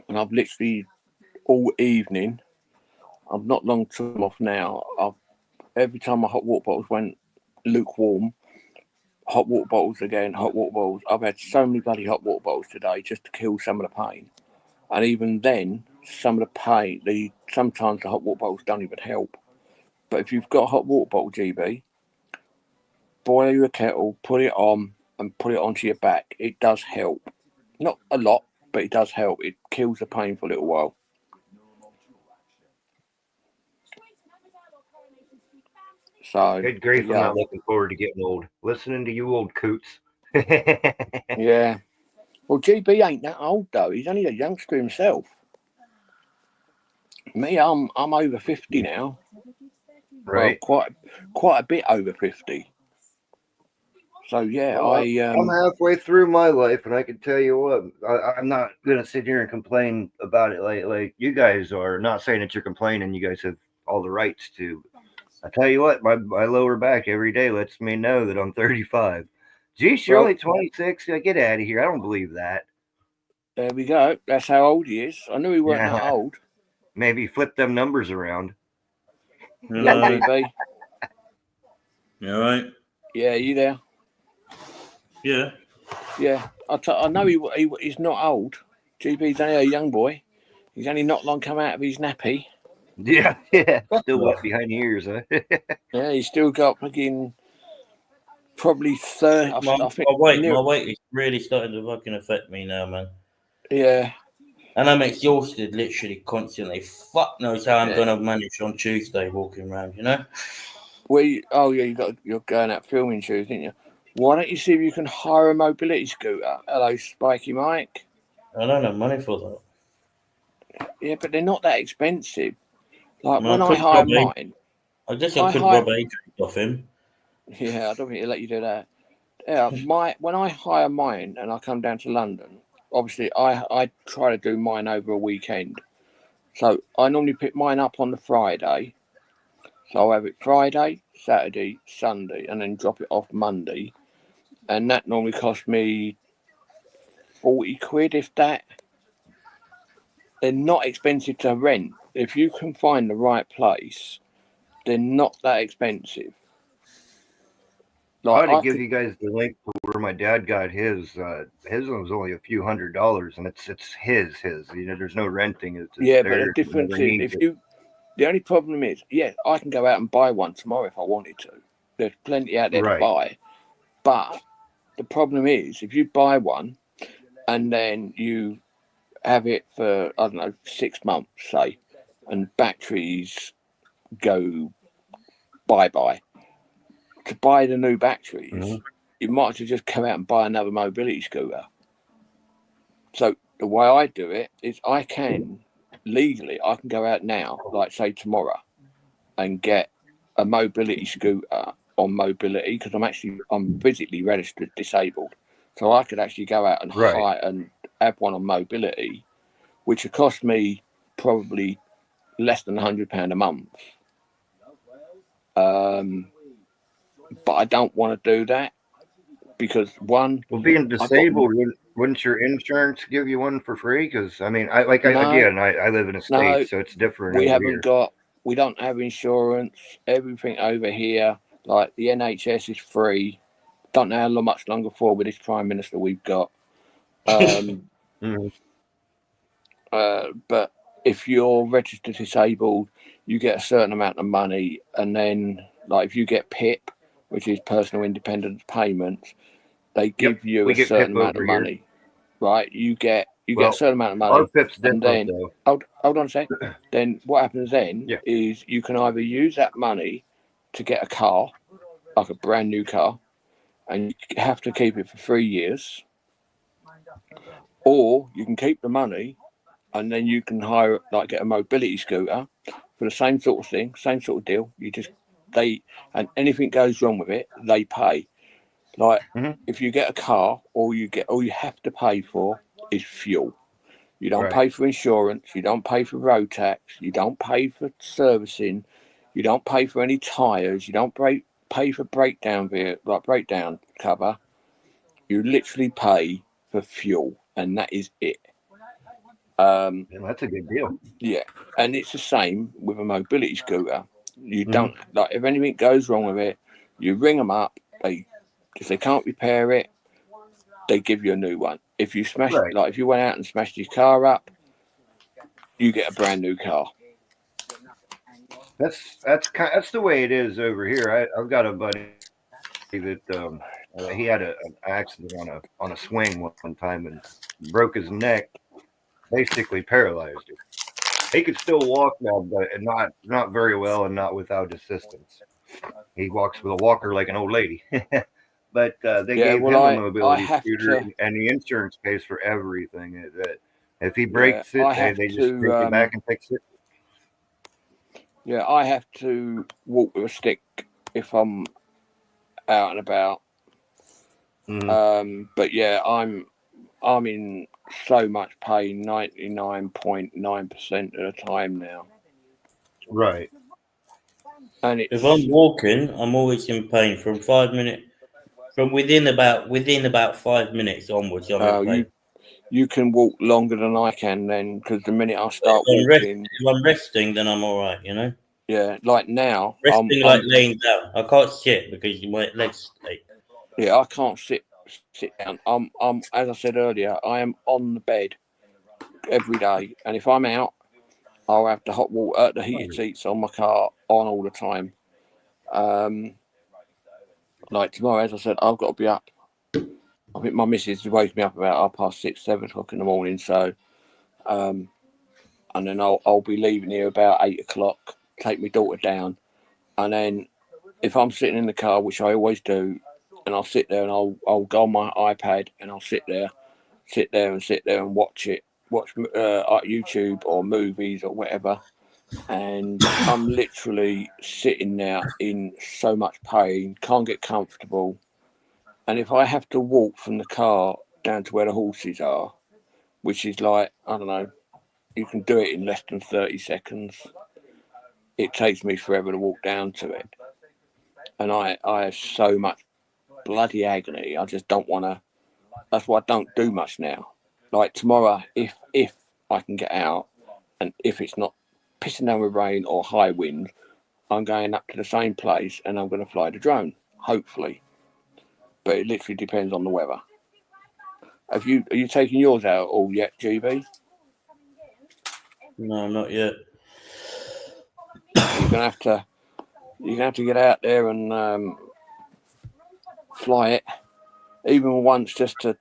and I've literally all evening, I'm not long to them off now. Every time my hot water bottles went lukewarm, hot water bottles again, hot water bottles. I've had so many bloody hot water bottles today just to kill some of the pain. And even then, some of the pain, sometimes the hot water bottles don't even help. But if you've got a hot water bottle, GB, boil your kettle, put it on, and put it onto your back. It does help. Not a lot, but it does help. It kills the pain for a little while. So, Good grief, yeah. I'm not looking forward to getting old. Listening to you old coots. Yeah. Well, GB ain't that old, though. He's only a youngster himself. Me, I'm over 50 now. Right. Well, quite a bit over 50. So, yeah, Well, I'm halfway through my life, and I can tell you what, I'm not going to sit here and complain about it like you guys are. Not saying that you're complaining. You guys have all the rights to. I tell you what, my lower back every day lets me know that I'm 35. Geez, you're only 26. Get out of here. I don't believe that. There we go. That's how old he is. I knew he weren't that old. Maybe flip them numbers around. Yeah, GB. You all right? Yeah, you there? Yeah. Yeah. I know he's not old. GB's only a young boy. He's only not long come out of his nappy. Yeah. Still wet behind the ears, huh? Yeah, he's still got fucking probably 30. My weight is really starting to fucking affect me now, man. Yeah. And I'm exhausted literally constantly. Fuck knows how I'm gonna manage on Tuesday walking around, you know? You're going out filming shoes, didn't you? Why don't you see if you can hire a mobility scooter? Hello, Spiky Mike. I don't have money for that. Yeah, but they're not that expensive. Like when I hire mine, I guess I could rob Adrian off him. Yeah, I don't think he'll let you do that. Yeah, when I hire mine and I come down to London, obviously I try to do mine over a weekend. So I normally pick mine up on the Friday. So I'll have it Friday, Saturday, Sunday, and then drop it off Monday. And that normally costs me 40 quid, if that. They're not expensive to rent. If you can find the right place they're not that expensive. I Like ought to I give could, you guys the link to where my dad got his. His one was only a few $100s, and it's his. You know, there's no renting. It's just yeah, but there the if he difference ever is needs it. the only problem is, yeah, I can go out and buy one tomorrow if I wanted to. There's plenty out there to Right. buy, but the problem is if you buy one and then you have it for, I don't know, 6 months, say, and batteries go bye-bye. To buy the new batteries, Mhm. you might as well just come out and buy another mobility scooter. So the way I do it is I can go out now, like say tomorrow, and get a mobility scooter on mobility because I'm physically registered disabled. So I could actually go out and Right. hire and have one on mobility, which would cost me probably less than £100 a month. But I don't want to do that because one, Well, being I got disabled, wouldn't your insurance give you one for free? Because I mean, I no, live in a no. state, so it's different We over haven't here. got. We don't have insurance. Everything over here, like the NHS, is free. Don't know how much longer for with this Prime Minister we've got. Mhm. But if you're registered disabled, you get a certain amount of money, and then like if you get PIP, which is personal independence payments, they give Yep, you we a get certain PIP amount of over here. money, right? You get a Well, certain amount of our money, PIP's and different then though. hold on a sec. Then what happens then Yeah. is you can either use that money to get a car, like a brand new car, and you have to keep it for 3 years, or you can keep the money and then you can hire, like, get a mobility scooter for the same sort of thing, same sort of deal. And anything goes wrong with it, they pay. Like, Mhm. if you get a car, all you have to pay for is fuel. You don't Right. pay for insurance. You don't pay for road tax. You don't pay for servicing. You don't pay for any tyres. You don't pay for breakdown cover. You literally pay for fuel, and that is it. Yeah, that's a good deal. Yeah, and it's the same with a mobility scooter. You Mhm. don't, like, if anything goes wrong with it, you ring them up. If they can't repair it, they give you a new one. If you Right. if you went out and smashed your car up, you get a brand new car. That's the way it is over here. I've got a buddy that he had an accident on a swing one time and broke his neck, basically paralyzed him. He could still walk now, but not very well and not without assistance. He walks with a walker like an old lady. But they Yeah, gave well, him a I mobility have scooter, to. and the insurance pays for everything. If he Yeah, breaks it, I have they just take it to. back and fix it. Yeah, I have to walk with a stick if I'm out and about. Mm. But yeah, I'm in so much pain 99.9% of the time now, Right. and If it's I'm walking, I'm always in pain from 5 minutes. From within about 5 minutes onwards, I'm in pain. you can walk longer than I can then, because the minute I start walking, If I'm resting, then I'm all right. You know, yeah, like now resting like laying down. I can't sit because my legs ache. yeah, I can't sit down. I'm as I said earlier, I am on the bed every day, and if I'm out, I'll have the hot water, the heated seats on my car on all the time. Like tomorrow, as I said, I've got to be up. I think my missus wakes me up about 6:30, 7 o'clock in the morning. So, and then I'll be leaving here about 8 o'clock. Take my daughter down, and then if I'm sitting in the car, which I always do, and I'll sit there and I'll go on my iPad and I'll sit there and watch YouTube or movies or whatever. And I'm literally sitting there in so much pain, can't get comfortable. And if I have to walk from the car down to where the horses are, which is like, I don't know, you can do it in less than 30 seconds. It takes me forever to walk down to it. And I have so much bloody agony. I just don't want to. That's why I don't do much now. Like tomorrow, if I can get out, and if it's not pissing down with rain or high wind, I'm going up to the same place and I'm going to fly the drone, hopefully. But it literally depends on the weather. Are you taking yours out all yet, GB? No, not yet. You're gonna have to get out there and fly it, even once, just to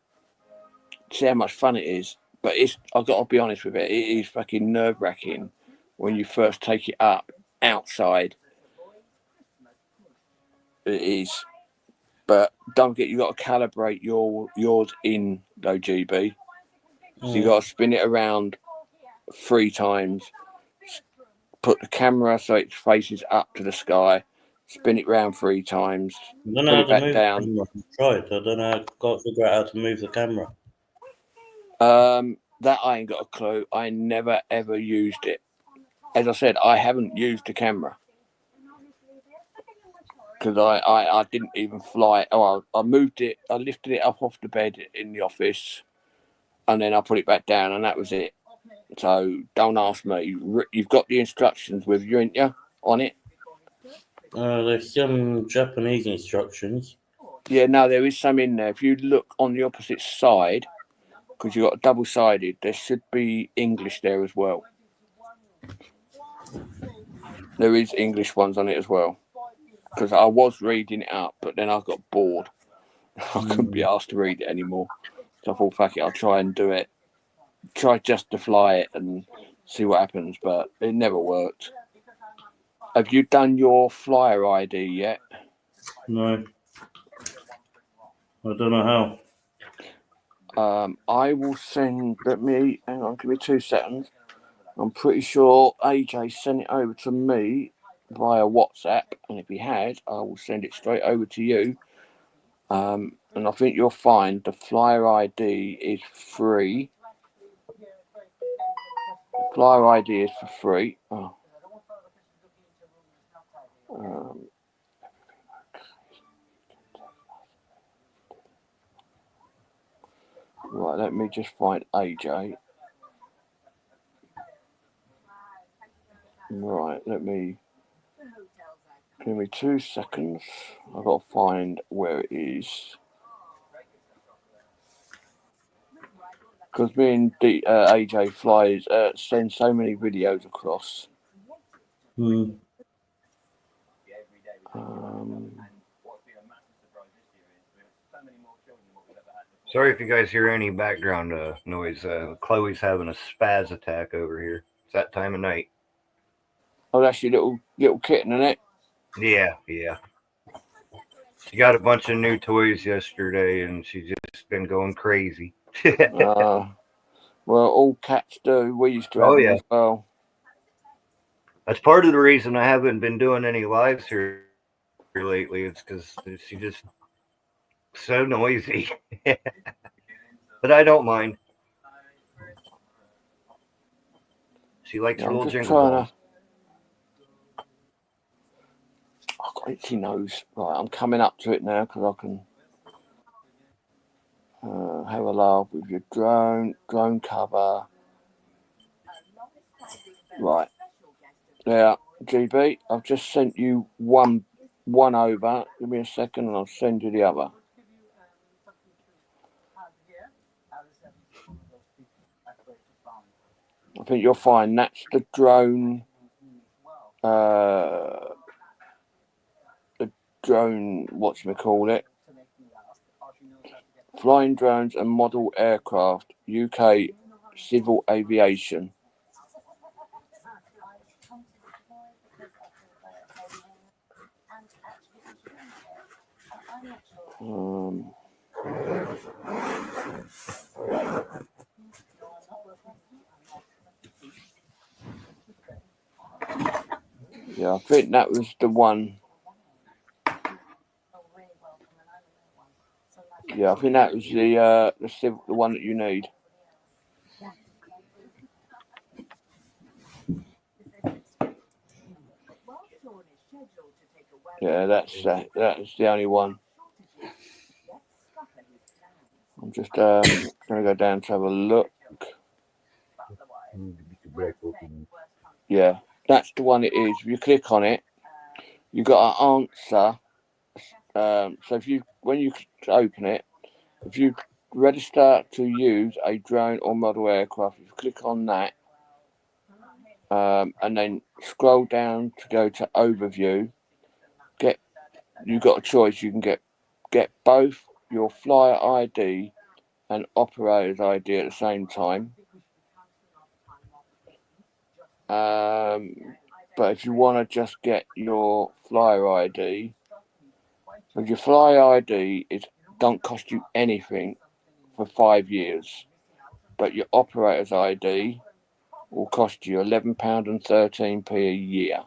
see how much fun it is. But I've got to be honest with it. It is fucking nerve-wracking when you first take it up outside. It is. But don't forget, you got to calibrate yours in though, GB. So you got to spin it around 3 times. Put the camera so it faces up to the sky. Spin it round 3 times. I don't know how to move the camera. I've tried. I don't know. I've got to figure out how to move the camera. That I ain't got a clue. I never ever used it. As I said, I haven't used the camera because I didn't even fly. Oh, I moved it. I lifted it up off the bed in the office, and then I put it back down, and that was it. So don't ask me. You've got the instructions with you, ain't you, on it? There's some Japanese instructions. Yeah, no, there is some in there. If you look on the opposite side, because you've got a double-sided, there should be English there as well. There is English ones on it as well. Because I was reading it up, but then I got bored. I couldn't be asked to read it anymore. So I thought, fuck it, I'll try and do it. Try just to fly it and see what happens, but it never worked. Have you done your flyer ID yet? No. I don't know how. I will send, hang on, give me 2 seconds. I'm pretty sure AJ sent it over to me via WhatsApp, and if he has, I will send it straight over to you. And I think you'll find the flyer ID is free. Flyer ID is for free. Oh. Right, let me just find AJ. Right, give me 2 seconds. I've got to find where it is. Because me and AJ flies send so many videos across. Sorry if you guys hear any background noise. Chloe's having a spaz attack over here. It's that time of night. Oh, that's your little kitten, isn't it? Yeah. She got a bunch of new toys yesterday, and she's just been going crazy. Well, all cats do. We used to have them as well. That's part of the reason I haven't been doing any lives here lately. It's because she's just so noisy. But I don't mind. She likes little jingle balls. I've got itchy nose. Right, I'm coming up to it now because I can have a laugh with your drone cover. Right. Now, GB, I've just sent you one over. Give me a second and I'll send you the other. I think you'll find that's the drone. The drone, whatchamacallit? Flying Drones and Model Aircraft, UK Civil Aviation. Yeah, I think that was the one. Yeah, I think that was the one that you need. Yeah, that's the only one. I'm just gonna go down to have a look. Yeah, that's the one it is. If you click on it, you got to answer. So when you open it, if you register to use a drone or model aircraft, if you click on that, and then scroll down to go to overview, you've got a choice. You can get both your flyer ID and operator's ID at the same time. But if you want to just get your flyer ID, so your flyer ID don't cost you anything for 5 years, but your operator's ID will cost you £11.13 a year.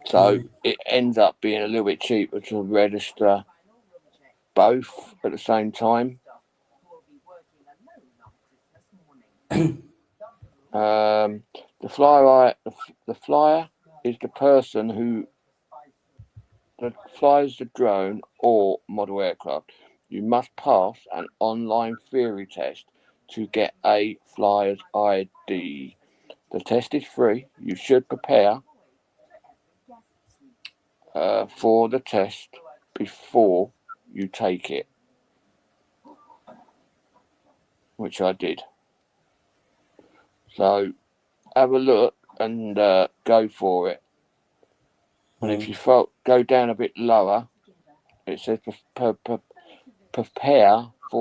So it ends up being a little bit cheaper to register both at the same time. The flyer is the person who flies the drone or model aircraft. You must pass an online theory test to get a flyer's ID. The test is free. You should prepare for the test before you take it, which I did. So have a look and go for it. And if you go down a bit lower, it says prepare for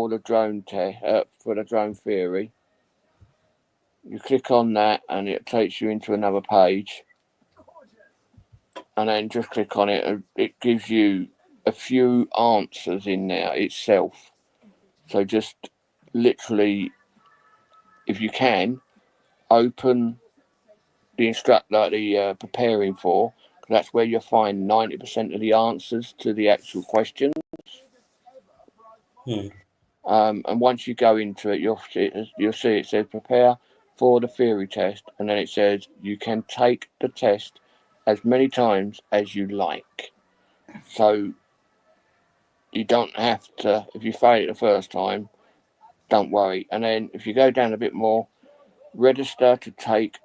the drone for the drone theory. You click on that, and it takes you into another page. And then just click on it, and it gives you a few answers in there itself. So just literally, if you can, open the preparing for. That's where you'll find 90% of the answers to the actual questions. And once you go into it, you'll see it says prepare for the theory test, and then it says you can take the test as many times as you like. So you don't have to, if you fail it the first time, don't worry. And then if you go down a bit more, register to take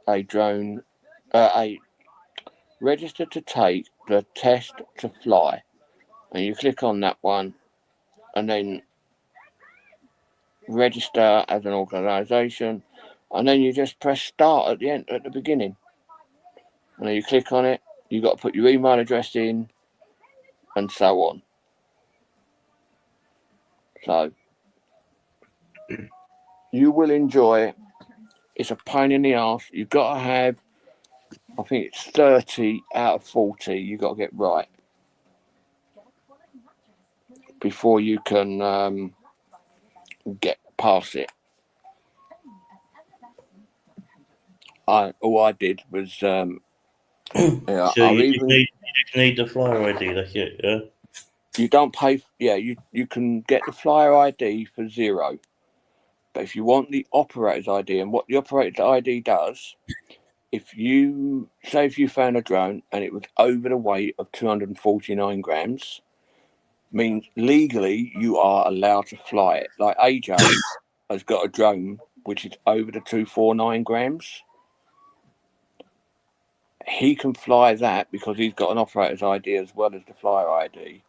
register to take the test to fly, and you click on that one, and then register as an organisation, and then you just press start at the beginning, and then you click on it. You got to put your email address in, and so on. So you will enjoy it. It's a pain in the ass. You've got to have, I think it's 30 out of 40 you got to get right before you can get past it. All I did was so you just need the flyer ID, that's it, yeah? You don't pay. You can get the flyer ID for £0, but if you want the operator's ID, and what the operator's ID does, if you found a drone and it was over the weight of 249 grams, means legally you are allowed to fly it. Like AJ has got a drone which is over the 249 grams. He can fly that because he's got an operator's ID as well as the flyer ID.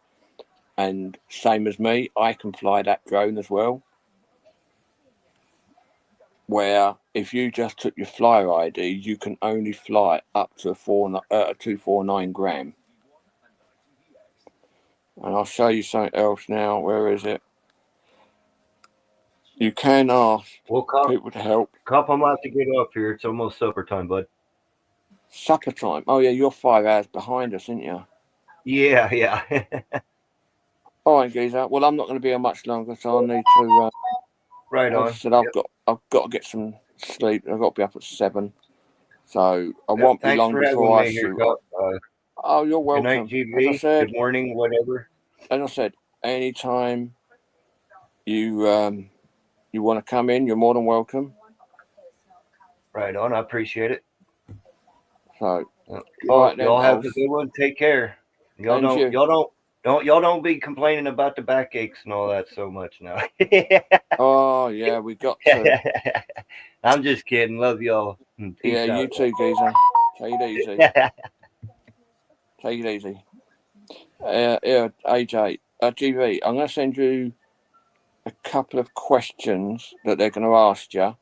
And same as me, I can fly that drone as well. Where if you just took your flyer ID, you can only fly up to a 249 gram. And I'll show you something else now. Where is it? You can ask people to help. Cop, I'm about to get off here. It's almost supper time, bud. Supper time? Oh, yeah, you're 5 hours behind us, aren't you? Yeah. All right, Geezer. Well, I'm not going to be here much longer, so I need to... right on. Said I've got to get some sleep. I've got to be up at 7. So I won't be long before I shoot. Oh, you're welcome. Good night, GB. As I said, good morning, whatever. As I said, anytime you want to come in, you're more than welcome. Right on. I appreciate it. So, y'all have a good one. Take care. Y'all don't be complaining about the backaches and all that so much now. Oh yeah, we got to. I'm just kidding. Love y'all. Peace out. You too, Geezer. Take it easy. Take it easy. Here, AJ, GB, I'm going to send you a couple of questions that they're going to ask you.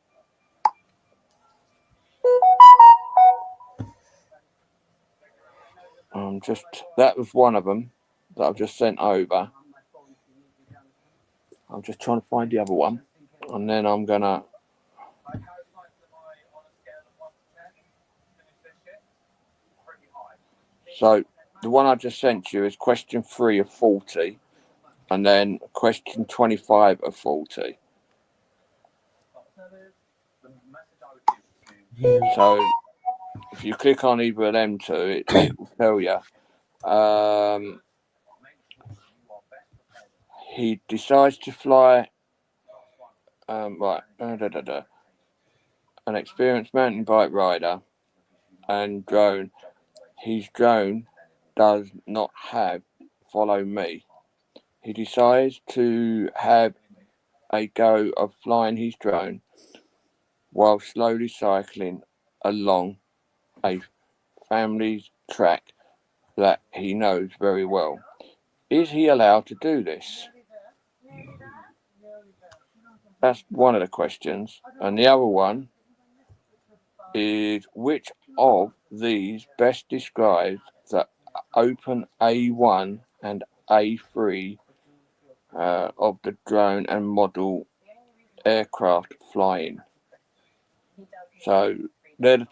That was one of them that I've just sent over. I'm just trying to find the other one, and then I'm going to. So the one I just sent you is question 3 of 40, and then question 25 of 40. So if you click on either of them two, it will tell you. He decides to fly. An experienced mountain bike rider and drone. His drone does not have follow me. He decides to have a go of flying his drone while slowly cycling along a family track that he knows very well. Is he allowed to do this? That's one of the questions. And the other one is, which of these best describes the open A1 and A3 of the drone and model aircraft flying? So they're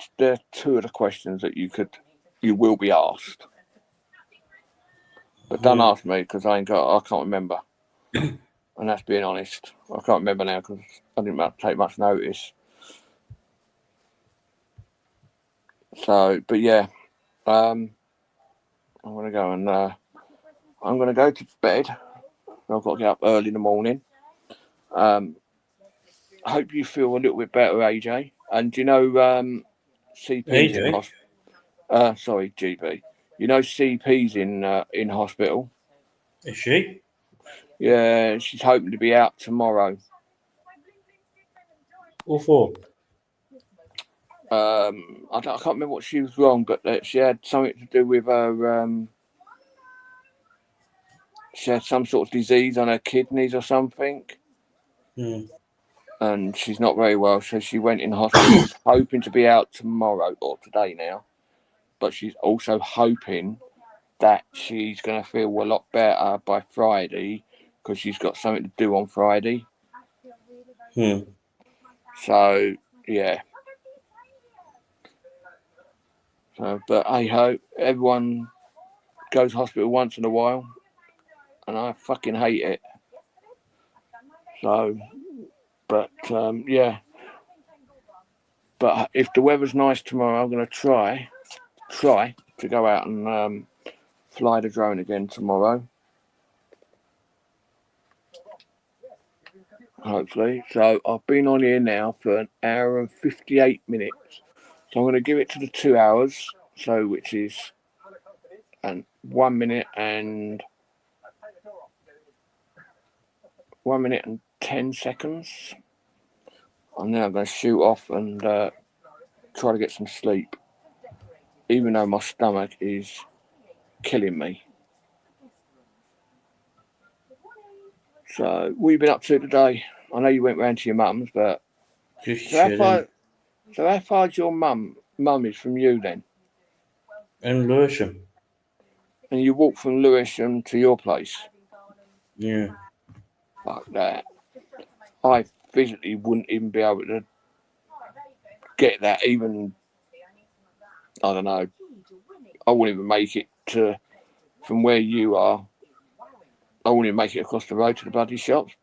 two of the questions that you will be asked. But don't ask me because I can't remember. And that's being honest. I can't remember now because I didn't take much notice. So, but yeah, I'm gonna go and I'm gonna go to bed. I've got to get up early in the morning. I hope you feel a little bit better, AJ. And do you know CP's in hospital? Sorry, GB. You know CP's in hospital. Is she? Yeah, she's hoping to be out tomorrow. What for? I can't remember what she was wrong, but she had something to do with her. She had some sort of disease on her kidneys or something. And she's not very well, so she went in hospital. She's hoping to be out tomorrow or today now, but she's also hoping that she's going to feel a lot better by Friday because she's got something to do on Friday. So yeah. So, but hey ho, everyone goes to hospital once in a while, and I fucking hate it. So, but yeah. But if the weather's nice tomorrow, I'm going to try to go out and fly the drone again tomorrow. Hopefully. So I've been on here now for an hour and 58 minutes. So I'm going to give it to the 2 hours. So which is 1 minute and 1 minute and 10 seconds. And then I'm going to shoot off and try to get some sleep, even though my stomach is killing me. So, what have you been up to today? I know you went round to your mum's, but so how far is your mum is from you then? In Lewisham. And you walk from Lewisham to your place? Yeah. Fuck that. I physically wouldn't even be able to get that even, I don't know, I wouldn't even make it to, from where you are, I wouldn't even make it across the road to the bloody shops.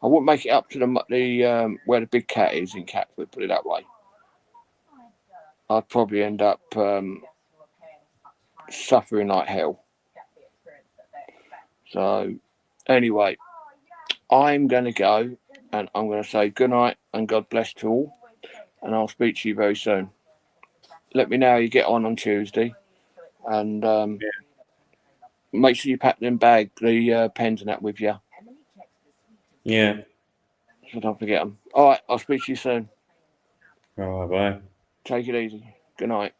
I wouldn't make it up to the where the big cat is in Catford, put it that way. I'd probably end up suffering like hell. So, anyway, I'm going to go and I'm going to say good night and God bless to all. And I'll speak to you very soon. Let me know how you get on Tuesday. And make sure you pack them the pens and that with you. Yeah. So don't forget them. All right, I'll speak to you soon. All right, bye. Take it easy. Good night.